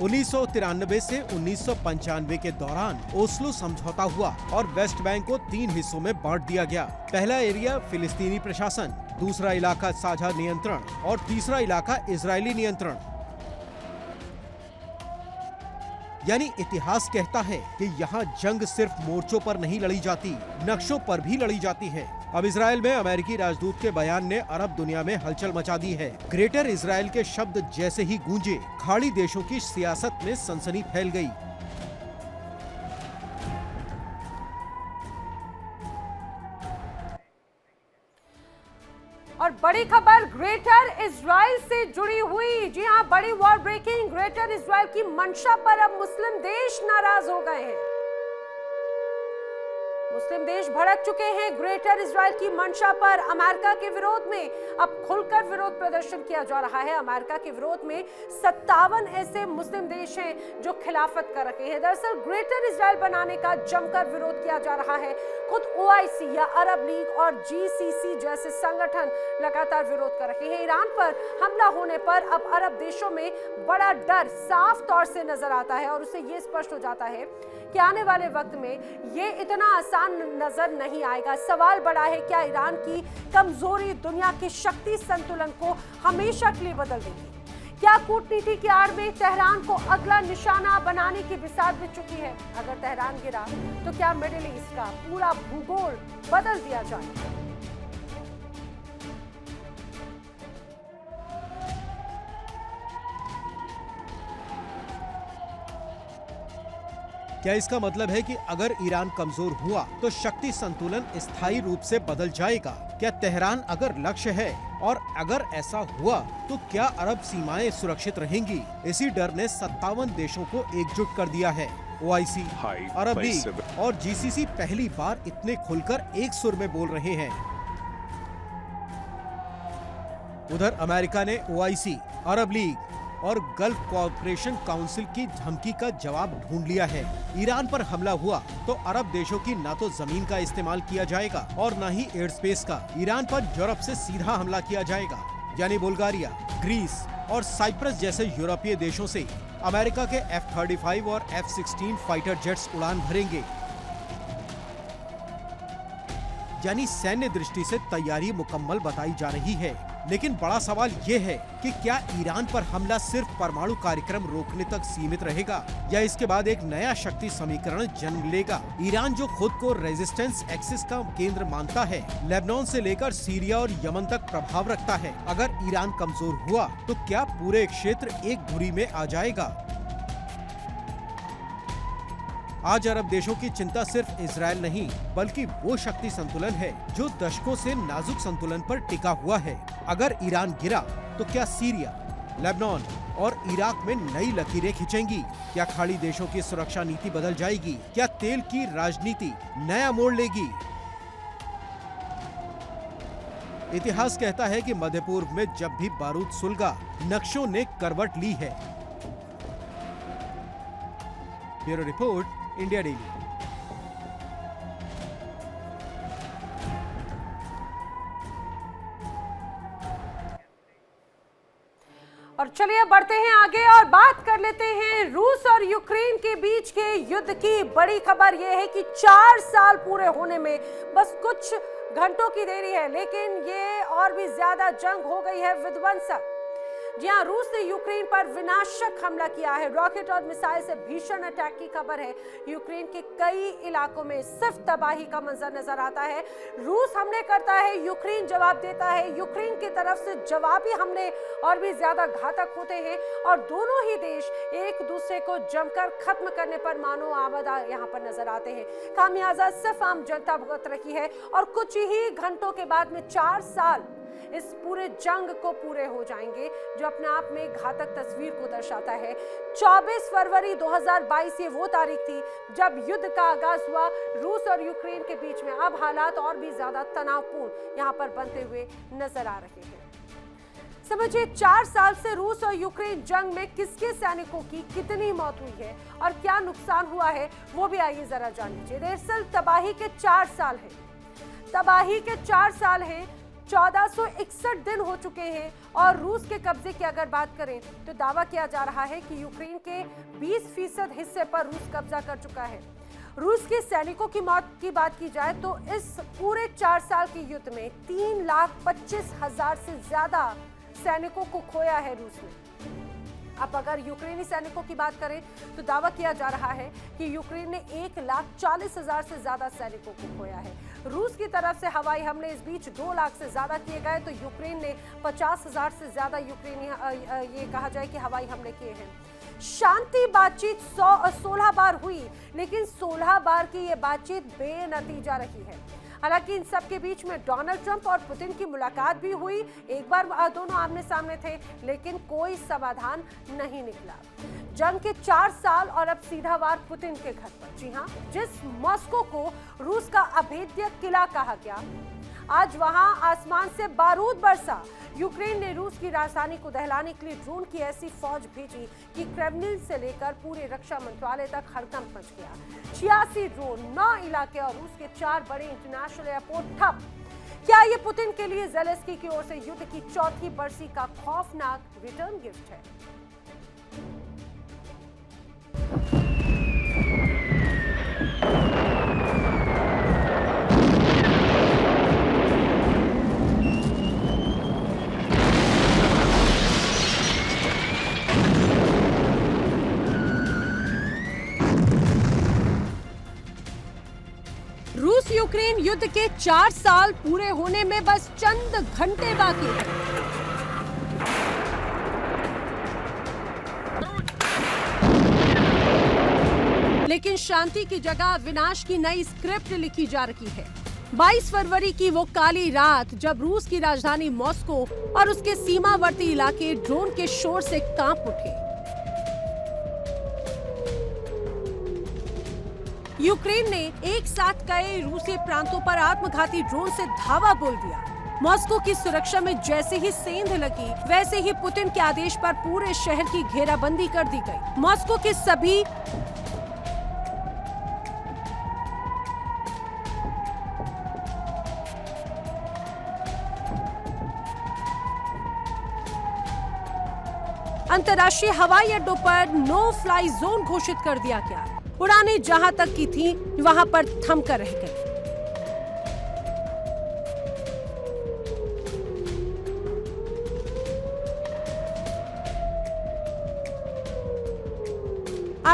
1993 से 1995 के दौरान ओस्लो समझौता हुआ और वेस्ट बैंक को 3 हिस्सों में बांट दिया गया। पहला एरिया फिलिस्तीनी प्रशासन, दूसरा इलाका साझा नियंत्रण और तीसरा इलाका इजरायली नियंत्रण। यानी इतिहास कहता है कि यहाँ जंग सिर्फ मोर्चों पर नहीं लड़ी जाती, नक्शों पर भी लड़ी जाती है। अब इजराइल में अमेरिकी राजदूत के बयान ने अरब दुनिया में हलचल मचा दी है। ग्रेटर इजराइल के शब्द जैसे ही गूंजे, खाड़ी देशों की सियासत में सनसनी फैल गई। और बड़ी खबर ग्रेटर इजराइल से जुड़ी हुई। जी हां, बड़ी वॉर ब्रेकिंग। ग्रेटर इजराइल की मंशा पर अब मुस्लिम देश नाराज हो गए हैं। मुस्लिम देश भड़क चुके हैं ग्रेटर इजराइल की मंशा पर। अमेरिका के विरोध में अब खुलकर विरोध प्रदर्शन किया जा रहा है। अमेरिका के विरोध में 57 ऐसे मुस्लिम देश हैं जो खिलाफत कर रहे हैं। दरअसल ग्रेटर इजराइल बनाने का जमकर विरोध किया जा रहा है। खुद OIC या अरब लीग और GCC जैसे संगठन लगातार विरोध कर रहे हैं। ईरान पर हमला होने पर अब अरब देशों में बड़ा डर साफ तौर से नजर आता है और उससे ये स्पष्ट हो जाता है कि आने वाले वक्त में ये इतना आसान नजर नहीं आएगा। सवाल बड़ा है, क्या ईरान की कमजोरी दुनिया के शक्ति संतुलन को हमेशा के लिए बदल देगी? क्या कूटनीति की आड़ में तेहरान को अगला निशाना बनाने की बिसात बिछ चुकी है? अगर तेहरान गिरा तो क्या मिडिल ईस्ट का पूरा भूगोल बदल दिया जाएगा? क्या इसका मतलब है कि अगर ईरान कमजोर हुआ तो शक्ति संतुलन स्थायी रूप से बदल जाएगा? क्या तेहरान अगर लक्ष्य है और अगर ऐसा हुआ तो क्या अरब सीमाएं सुरक्षित रहेंगी? इसी डर ने 57 देशों को एकजुट कर दिया है। OIC, अरब लीग और GCC पहली बार इतने खुलकर एक सुर में बोल रहे हैं। उधर अमेरिका ने OIC, अरब लीग और गल्फ कोऑपरेशन काउंसिल की धमकी का जवाब ढूंढ लिया है। ईरान पर हमला हुआ तो अरब देशों की ना तो जमीन का इस्तेमाल किया जाएगा और ना ही एयर स्पेस का। ईरान पर यूरोप से सीधा हमला किया जाएगा, यानी बुल्गारिया, ग्रीस और साइप्रस जैसे यूरोपीय देशों से अमेरिका के F-35 और F-16 फाइटर जेट्स उड़ान भरेंगे। यानी सैन्य दृष्टि से तैयारी मुकम्मल बताई जा रही है। लेकिन बड़ा सवाल ये है कि क्या ईरान पर हमला सिर्फ परमाणु कार्यक्रम रोकने तक सीमित रहेगा या इसके बाद एक नया शक्ति समीकरण जन्म लेगा। ईरान जो खुद को रेजिस्टेंस एक्सिस का केंद्र मानता है, लेबनान से लेकर सीरिया और यमन तक प्रभाव रखता है, अगर ईरान कमजोर हुआ तो क्या पूरे क्षेत्र एक धुरी में आ जाएगा। आज अरब देशों की चिंता सिर्फ इजराइल नहीं बल्कि वो शक्ति संतुलन है जो दशकों से नाजुक संतुलन पर टिका हुआ है। अगर ईरान गिरा तो क्या सीरिया, लेबनान और इराक में नई लकीरें खिंचेंगी? क्या खाड़ी देशों की सुरक्षा नीति बदल जाएगी? क्या तेल की राजनीति नया मोड़ लेगी? इतिहास कहता है कि मध्य पूर्व में जब भी बारूद सुलगा, नक्शों ने करवट ली है। Bureau report, India daily. और चलिए बढ़ते हैं आगे और बात कर लेते हैं रूस और यूक्रेन के बीच के युद्ध की। बड़ी खबर यह है कि 4 साल पूरे होने में बस कुछ घंटों की देरी है, लेकिन ये और भी ज्यादा जंग हो गई है विध्वंसक। जी हां, रूस ने यूक्रेन पर विनाशक हमला किया है। रॉकेट और मिसाइल से भीषण अटैक की खबर है। यूक्रेन के कई इलाकों में सिर्फ तबाही का मंजर नजर आता है। रूस हमले करता है, यूक्रेन जवाब देता है। यूक्रेन की तरफ से जवाबी हमले और भी ज्यादा घातक होते हैं और दोनों ही देश एक दूसरे को जमकर खत्म करने पर मानो आमदा यहाँ पर नजर आते हैं। खामियाजा सिर्फ आम जनता भुगत रही है और कुछ ही घंटों के बाद में 4 साल इस पूरे जंग को पूरे हो जाएंगे, जो अपने आप में घातक तस्वीर को दर्शाता है। 24 फरवरी 2022 ये वो तारीख थी जब युद्ध का आगाज हुआ रूस और यूक्रेन के बीच में। अब हालात और भी ज्यादा तनावपूर्ण यहाँ पर बनते हुए नजर आ रहे हैं। समझिए, 4 साल से रूस और यूक्रेन जंग में किसके सैनिकों की कितनी मौत हुई है और क्या नुकसान हुआ है, वो भी आइए जरा जान लीजिए। दरअसल तबाही के 4 साल हैं। तबाही के 4 साल हैं। 1461 दिन हो चुके हैं और रूस के कब्जे की अगर बात करें तो दावा किया जा रहा है कि यूक्रेन के 20% हिस्से पर रूस कब्जा कर चुका है। रूस के सैनिकों की मौत की बात की जाए तो इस पूरे 4 साल के युद्ध में 3,25,000 से ज्यादा सैनिकों को खोया है रूस ने। अब अगर यूक्रेनी सैनिकों की बात करें तो दावा किया जा रहा है कि यूक्रेन ने 1,40,000 से ज्यादा सैनिकों को खोया है। रूस की तरफ से हवाई हमले इस बीच 2 लाख से ज्यादा किए गए तो यूक्रेन ने 50,000 से ज्यादा यूक्रेनी ये कहा जाए कि हवाई हमले किए हैं। शांति बातचीत 16 बार हुई, लेकिन 16 बार की ये बातचीत बेनतीजा रही है। हालांकि इन सब के बीच में डोनाल्ड ट्रंप और पुतिन की मुलाकात भी हुई। एक बार दोनों आमने सामने थे, लेकिन कोई समाधान नहीं निकला। जंग के 4 साल और अब सीधा वार पुतिन के घर पर। जी हां, जिस मॉस्को को रूस का अभेद्य किला कहा गया, आज वहां आसमान से बारूद बरसा। यूक्रेन ने रूस की राजधानी को दहलाने के लिए ड्रोन की ऐसी फौज भेजी कि क्रेमलिन से लेकर पूरे रक्षा मंत्रालय तक हड़कंप मच गया। 86 ड्रोन, 9 इलाके और रूस के 4 बड़े इंटरनेशनल एयरपोर्ट ठप। क्या ये पुतिन के लिए ज़ेलेंस्की की ओर से युद्ध की चौथी बरसी का खौफनाक रिटर्न गिफ्ट है? रूस यूक्रेन युद्ध के 4 साल पूरे होने में बस चंद घंटे बाकी हैं। लेकिन शांति की जगह विनाश की नई स्क्रिप्ट लिखी जा रही है। 22 फरवरी की वो काली रात जब रूस की राजधानी मॉस्को और उसके सीमावर्ती इलाके ड्रोन के शोर से कांप उठे। यूक्रेन ने एक साथ कई रूसी प्रांतों पर आत्मघाती ड्रोन से धावा बोल दिया। मॉस्को की सुरक्षा में जैसे ही सेंध लगी, वैसे ही पुतिन के आदेश पर पूरे शहर की घेराबंदी कर दी गई। मॉस्को के सभी अंतर्राष्ट्रीय हवाई अड्डों पर नो फ्लाई जोन घोषित कर दिया गया। उड़ानें जहां तक की थी वहां पर थमकर रह गई।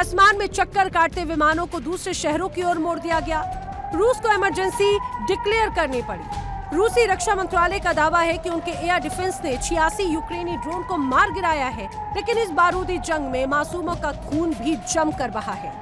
आसमान में चक्कर काटते विमानों को दूसरे शहरों की ओर मोड़ दिया गया। रूस को इमरजेंसी डिक्लेयर करनी पड़ी। रूसी रक्षा मंत्रालय का दावा है कि उनके एयर डिफेंस ने 86 यूक्रेनी ड्रोन को मार गिराया है, लेकिन इस बारूदी जंग में मासूमों का खून भी जमकर बहा है।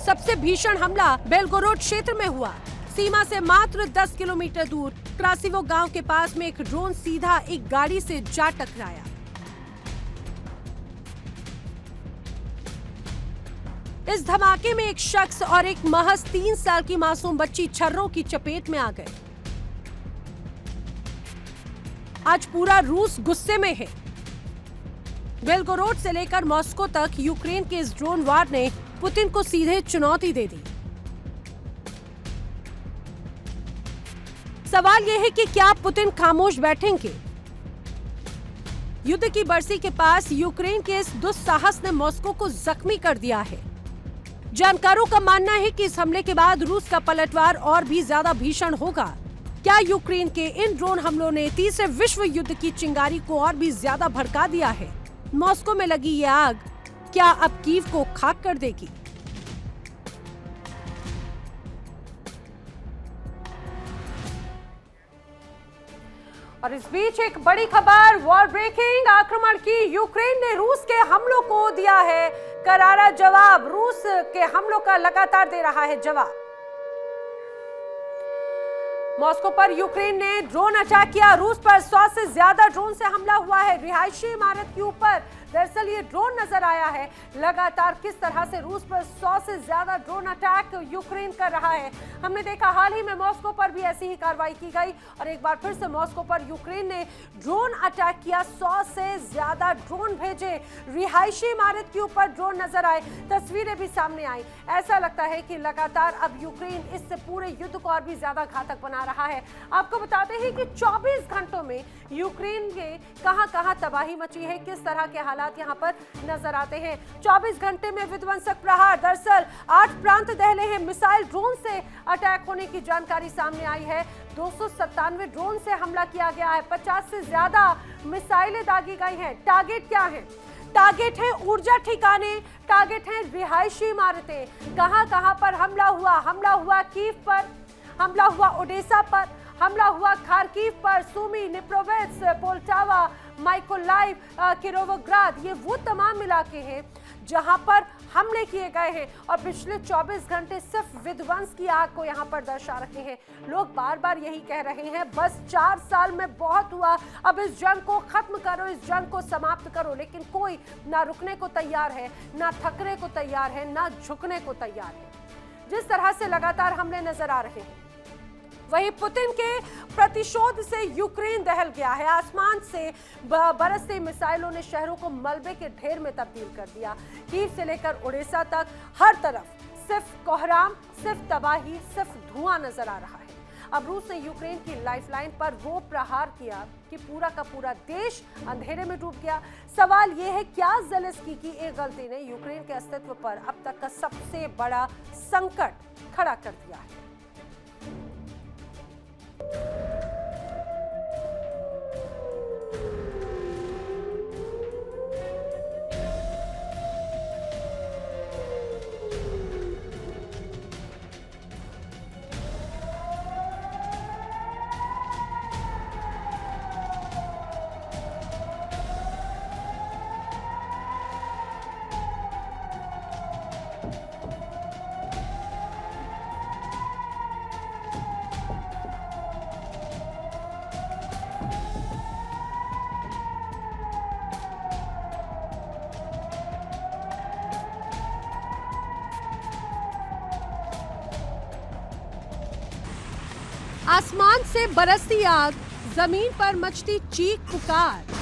सबसे भीषण हमला बेलगोरोड क्षेत्र में हुआ। सीमा से मात्र 10 किलोमीटर दूर क्रासिवो गांव के पास में एक ड्रोन सीधा एक गाड़ी से जा टकराया। इस धमाके में एक शख्स और एक महज 3 साल की मासूम बच्ची छर्रों की चपेट में आ गए। आज पूरा रूस गुस्से में है। बेलगोरोड से लेकर मॉस्को तक यूक्रेन के इस ड्रोन वार ने पुतिन को सीधे चुनौती दे दी। सवाल यह है कि क्या पुतिन खामोश बैठेंगे? युद्ध की बरसी के पास यूक्रेन के इस दुस्साहस ने मॉस्को को जख्मी कर दिया है। जानकारों का मानना है कि इस हमले के बाद रूस का पलटवार और भी ज्यादा भीषण होगा। क्या यूक्रेन के इन ड्रोन हमलों ने तीसरे विश्व युद्ध की चिंगारी को और भी ज्यादा भड़का दिया है? मॉस्को में लगी ये आग क्या अब कीव को खाक कर देगी? और इस बीच एक बड़ी खबर, वॉर ब्रेकिंग आक्रमण की। यूक्रेन ने रूस के हमलों को दिया है करारा जवाब। रूस के हमलों का लगातार दे रहा है जवाब। मॉस्को पर यूक्रेन ने ड्रोन अटैक किया। रूस पर 100 से ज्यादा ड्रोन से हमला हुआ है रिहायशी इमारत के ऊपर। दरअसल ये ड्रोन नजर आया है लगातार किस तरह से रूस पर 100 से ज्यादा ड्रोन अटैक यूक्रेन कर रहा है। हमने देखा हाल ही में मॉस्को पर भी ऐसी ही कार्रवाई की गई और एक बार फिर से मॉस्को पर यूक्रेन ने ड्रोन अटैक किया। 100 से ज्यादा ड्रोन भेजे, रिहायशी इमारत के ऊपर ड्रोन नजर आए, तस्वीरें भी सामने आई। ऐसा लगता है कि लगातार अब यूक्रेन इससे पूरे युद्ध को और भी ज्यादा घातक बना रहा है। आपको बताते हैं कि 24 घंटों में यूक्रेन के कहां-कहां तबाही मची है, किस तरह के हालात यहां पर नजर आते हैं। 24 घंटे में विध्वंसक प्रहार। दरअसल 8 प्रांत दहले हैं। मिसाइल ड्रोन से अटैक होने की जानकारी सामने आई है। 297 ड्रोन से हमला किया गया है। 50 से ज्यादा मिसाइलें दागी गई हैं। टारगेट क्या है? टारगेट है ऊर्जा ठिकाने, टारगेट है रिहायशी इमारतें। कहां-कहां पर हमला हुआ? हमला हुआ कीव पर, हमला हुआ ओडेसा पर, हमला हुआ खार्किव पर, सुमी, निप्रोवेट्स, पोल्टावा, माइकोलाइव, किरोवोग्राद। ये वो तमाम इलाके हैं जहां पर हमले किए गए हैं और पिछले 24 घंटे सिर्फ विध्वंस की आग को यहां पर दर्शा रहे हैं। लोग बार बार यही कह रहे हैं, बस 4 साल में बहुत हुआ, अब इस जंग को खत्म करो, इस जंग को समाप्त करो। लेकिन कोई ना रुकने को तैयार है, ना थकने को तैयार है, ना झुकने को तैयार है। जिस तरह से लगातार हमले नजर आ रहे हैं, वहीं पुतिन के प्रतिशोध से यूक्रेन दहल गया है। आसमान से बरसते मिसाइलों ने शहरों को मलबे के ढेर में तब्दील कर दिया। कीव से लेकर ओडेसा तक हर तरफ सिर्फ कोहराम, सिर्फ तबाही, सिर्फ धुआं नजर आ रहा है। अब रूस ने यूक्रेन की लाइफलाइन पर वो प्रहार किया कि पूरा का पूरा देश अंधेरे में डूब गया। सवाल ये है, क्या ज़ेलेंस्की की एक गलती ने यूक्रेन के अस्तित्व पर अब तक का सबसे बड़ा संकट खड़ा कर दिया है? आसमान से बरसती आग, जमीन पर मचती चीख पुकार।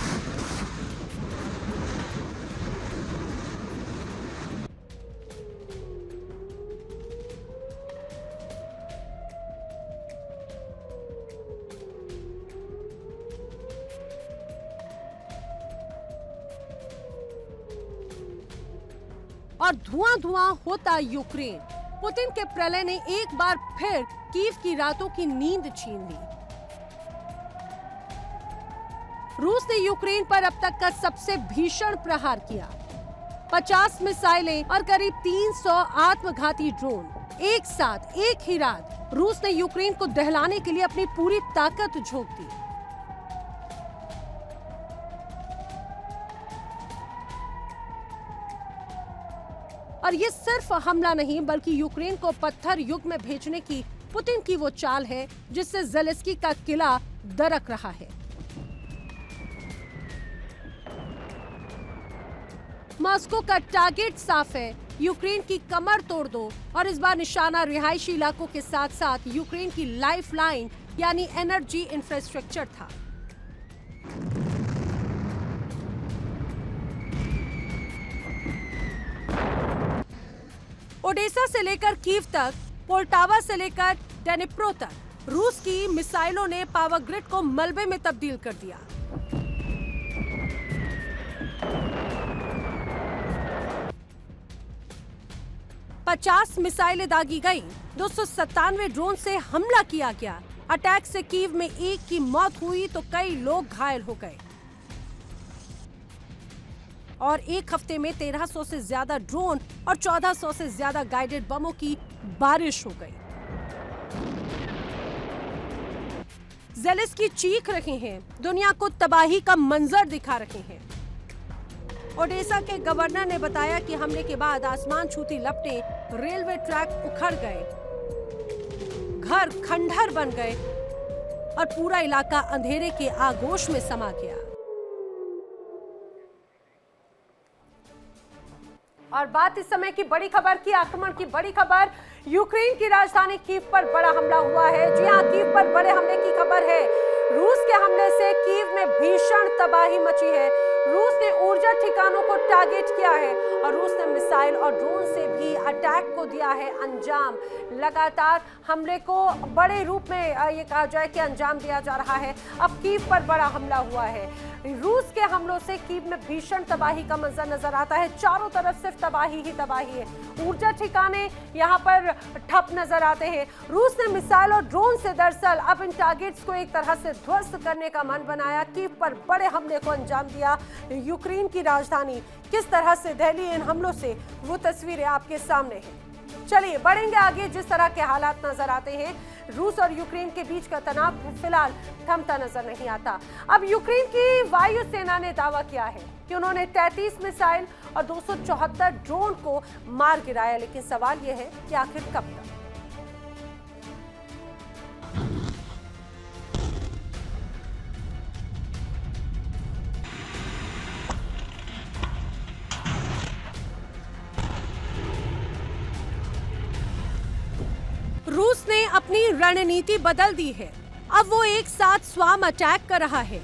और धुआं धुआं होता यूक्रेन। पुतिन के प्रलय ने एक बार फिर कीव की रातों की नींद छीन ली। रूस ने यूक्रेन पर अब तक का सबसे भीषण प्रहार किया। 50 मिसाइलें और करीब 300 आत्मघाती ड्रोन एक साथ एक ही रात रूस ने यूक्रेन को दहलाने के लिए अपनी पूरी ताकत झोंक दी। और ये सिर्फ हमला नहीं बल्कि यूक्रेन को पत्थर युग में भेजने की पुतिन की वो चाल है जिससे ज़ेलेंस्की का किला दरक रहा है। मॉस्को का टारगेट साफ है, यूक्रेन की कमर तोड़ दो। और इस बार निशाना रिहायशी इलाकों के साथ साथ यूक्रेन की लाइफलाइन यानी एनर्जी इंफ्रास्ट्रक्चर था। ओडेसा से लेकर कीव तक, पोल्टावा से लेकर डेनिप्रो तक रूस की मिसाइलों ने पावर ग्रिड को मलबे में तब्दील कर दिया। पचास मिसाइलें दागी गई, 297 ड्रोन से हमला किया गया। अटैक से कीव में एक की मौत हुई तो कई लोग घायल हो गए और एक हफ्ते में 1300 से ज्यादा ड्रोन और 1400 से ज्यादा गाइडेड बमों की बारिश हो गई। ज़ेलेंस्की चीख रहे हैं, दुनिया को तबाही का मंजर दिखा रहे हैं। ओडेसा के गवर्नर ने बताया कि हमले के बाद आसमान छूती लपटें, रेलवे ट्रैक उखड़ गए, घर खंडहर बन गए और पूरा इलाका अंधेरे के आगोश में समा गया। और बात इस समय की बड़ी खबर की, आक्रमण की बड़ी खबर, यूक्रेन की राजधानी कीव पर बड़ा हमला हुआ है। जी हां, कीव पर बड़े हमले की खबर है। रूस के हमले से कीव में भीषण तबाही मची है। रूस ने ऊर्जा ठिकानों को टारगेट किया है और रूस ने मिसाइल और ड्रोन से भी अटैक को दिया है अंजाम। लगातार हमले को बड़े रूप में ये कहा जाए कि अंजाम दिया जा रहा है। अब कीव पर बड़ा हमला हुआ है। रूस के हमलों से कीव में भीषण तबाही का मंजर नजर आता है। चारों तरफ सिर्फ तबाही ही तबाही है। ऊर्जा ठिकाने यहाँ पर ठप नजर आते हैं। रूस ने मिसाइल और ड्रोन से दरअसल अब इन टारगेट्स को एक तरह से ध्वस्त करने का मन बनाया। कीव पर बड़े हमले को अंजाम दिया। यूक्रेन की राजधानी किस तरह से दहली इन हमलों से, वो तस्वीरें आपके सामने हैं। चलिए बढ़ेंगे आगे। जिस तरह के हालात नजर आते हैं, रूस और यूक्रेन के बीच का तनाव फिलहाल थमता नजर नहीं आता। अब यूक्रेन की वायुसेना ने दावा किया है कि उन्होंने 33 मिसाइल और 274 ड्रोन को मार गिराया, लेकिन सवाल यह है कि आखिर कब तक। रूस ने अपनी रणनीति बदल दी है। अब वो एक साथ स्वाम अटैक कर रहा है।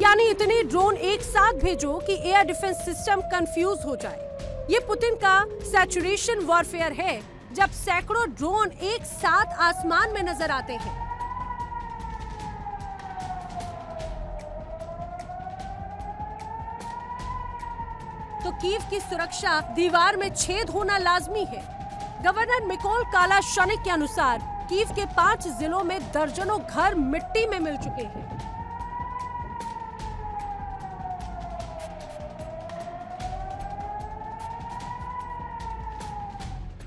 यानी इतने ड्रोन एक साथ भेजो कि एयर डिफेंस सिस्टम कंफ्यूज हो जाए। ये पुतिन का सैचुरेशन वॉरफेयर है, जब सैकड़ों ड्रोन एक साथ आसमान में नजर आते हैं। तो कीव की सुरक्षा दीवार में छेद होना लाजमी है। गवर्नर मिकोल कालाशनिक के अनुसार कीव के 5 जिलों में दर्जनों घर मिट्टी में मिल चुके हैं।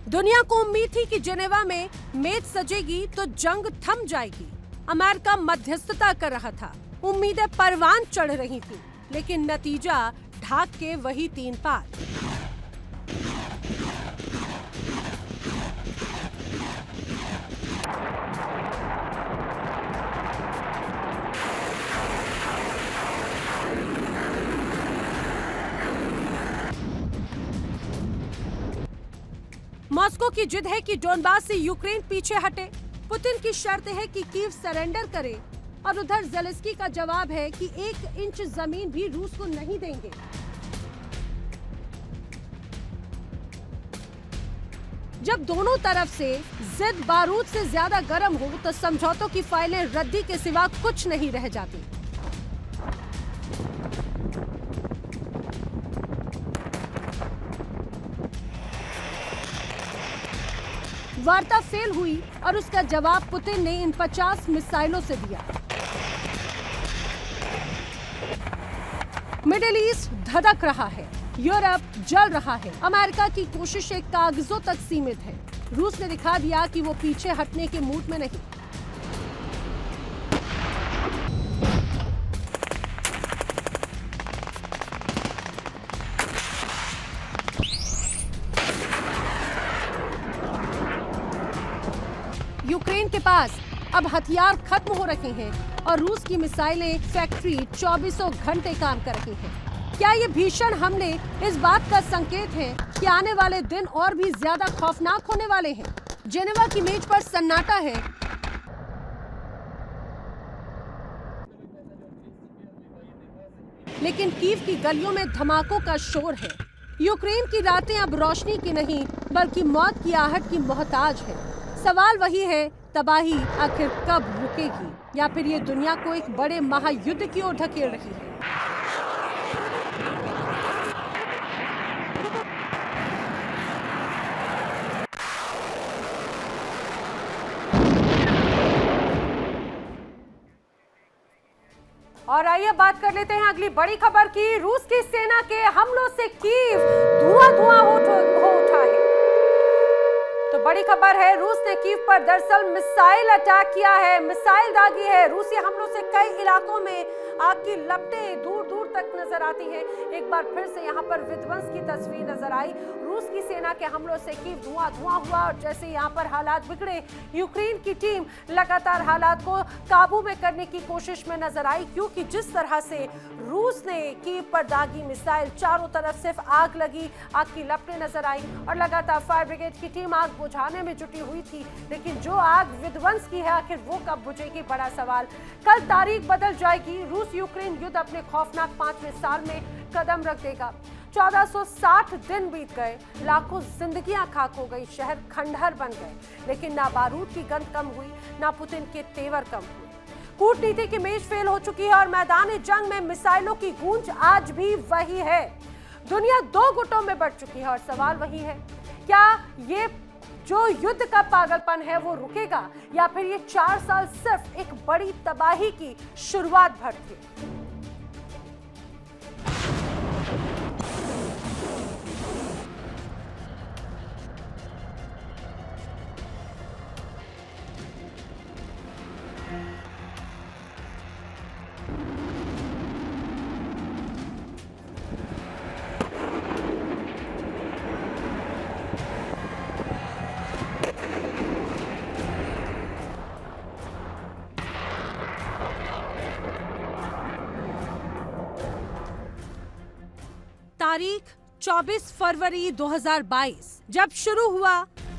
दुनिया को उम्मीद थी कि जेनेवा में मेज सजेगी तो जंग थम जाएगी। अमेरिका मध्यस्थता कर रहा था, उम्मीदें परवान चढ़ रही थी, लेकिन नतीजा ढाक के वही 3 पार। मॉस्को की जिद है कि डोनबास से यूक्रेन पीछे हटे। पुतिन की शर्त है कि कीव सरेंडर करे और उधर ज़ेलेंस्की का जवाब है कि 1 इंच जमीन भी रूस को नहीं देंगे। जब दोनों तरफ से जिद बारूद से ज्यादा गर्म हो तो समझौतों की फाइलें रद्दी के सिवा कुछ नहीं रह जाती। वार्ता फेल हुई और उसका जवाब पुतिन ने इन 50 मिसाइलों से दिया। मिडिल ईस्ट धधक रहा है, यूरोप जल रहा है, अमेरिका की कोशिशें कागजों तक सीमित है। रूस ने दिखा दिया कि वो पीछे हटने के मूड में नहीं। यूक्रेन के पास अब हथियार खत्म हो रहे हैं और रूस की मिसाइलें फैक्ट्री 24 घंटे काम कर रही हैं। क्या ये भीषण हमले इस बात का संकेत है कि आने वाले दिन और भी ज्यादा खौफनाक होने वाले हैं? जेनेवा की मेज पर सन्नाटा है, लेकिन कीव की गलियों में धमाकों का शोर है। यूक्रेन की रातें अब रोशनी की नहीं बल्कि मौत की आहट की मोहताज है। सवाल वही है, तबाही आखिर कब रुकेगी या फिर ये दुनिया को एक बड़े महायुद्ध की ओर धकेल रही है? और आइए बात कर लेते हैं अगली बड़ी खबर की। रूस की सेना के हमलों से कीव धुआं हो उठा है। तो बड़ी खबर है, रूस ने कीव पर दरअसल मिसाइल अटैक किया है, मिसाइल दागी है। रूसी हमलों से कई इलाकों में आग की लपटें दूर दूर तक नजर आती हैं। एक बार फिर से यहाँ पर विध्वंस की तस्वीर नजर आई। रूस की सेना के हमलों से कीव धुआं हुआ और जैसे यहाँ पर हालात बिगड़े, यूक्रेन की टीम लगातार हालात को काबू में करने की कोशिश में नजर आई, क्योंकि जिस तरह से रूस ने कीव पर दागी मिसाइल, चारों तरफ सिर्फ आग लगी, आग की लपटें नजर आई और लगातार फायर ब्रिगेड की टीम आग बुझाने में जुटी हुई थी। लेकिन जो आग विध्वंस की है, आखिर वो कब बुझेगी, बड़ा सवाल। कल तारीख बदल जाएगी। रूस यूक्रेन युद्ध अपने खौफनाक 5वें साल में कदम रख देगा। 1460 दिन बीत गए, लाखों जिंदगियां खाक हो गई, शहर खंडहर बन गए, लेकिन ना बारूद की गंध कम हुई, ना पुतिन के तेवर कम हुए। कूटनीति की मेज फेल हो चुकी है और मैदान जंग में मिसाइलों की गूंज आज भी वही है। दुनिया दो गुटों में बढ़ चुकी है और सवाल वही है, क्या ये जो युद्ध का पागलपन है वो रुकेगा या फिर ये 4 साल सिर्फ एक बड़ी तबाही की शुरुआत भर थे? तारीख 24 फरवरी 2022 जब शुरू हुआ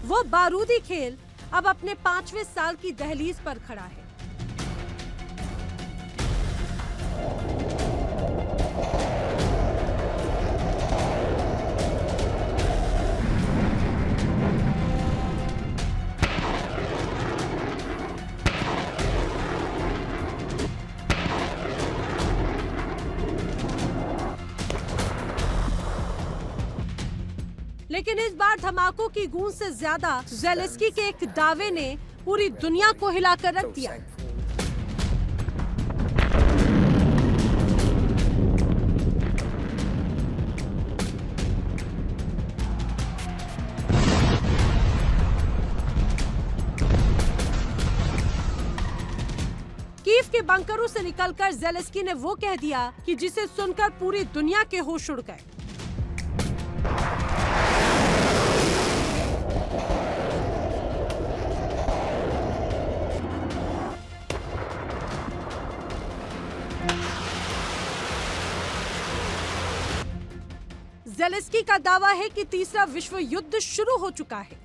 वो बारूदी खेल अब अपने 5वें साल की दहलीज पर खड़ा है। लेकिन इस बार धमाकों की गूंज से ज्यादा ज़ेलेंस्की के एक दावे ने पूरी दुनिया को हिलाकर रख दिया। कीव के बंकरों से निकलकर ज़ेलेंस्की ने वो कह दिया कि जिसे सुनकर पूरी दुनिया के होश उड़ गए। ज़ेलेंस्की का दावा है कि तीसरा विश्व युद्ध शुरू हो चुका है।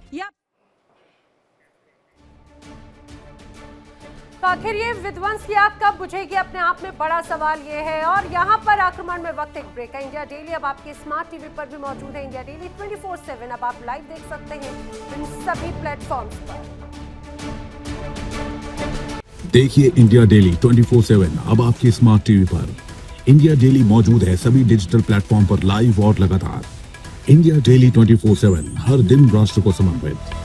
आखिर ये विध्वंस की आग कब बुझेगी, अपने आप में बड़ा सवाल ये है। और यहाँ पर आक्रमण में वक्त एक ब्रेक है। इंडिया डेली अब आपके स्मार्ट टीवी पर भी मौजूद है। इंडिया डेली 24/7 अब आप लाइव देख सकते हैं इन सभी प्लेटफॉर्म्स पर। देखिए इंडिया डेली 24/7 अब आपके स्मार्ट टीवी पर। इंडिया डेली मौजूद है सभी डिजिटल प्लेटफॉर्म पर लाइव और लगातार। इंडिया डेली 24/7 हर दिन राष्ट्र को समर्पित।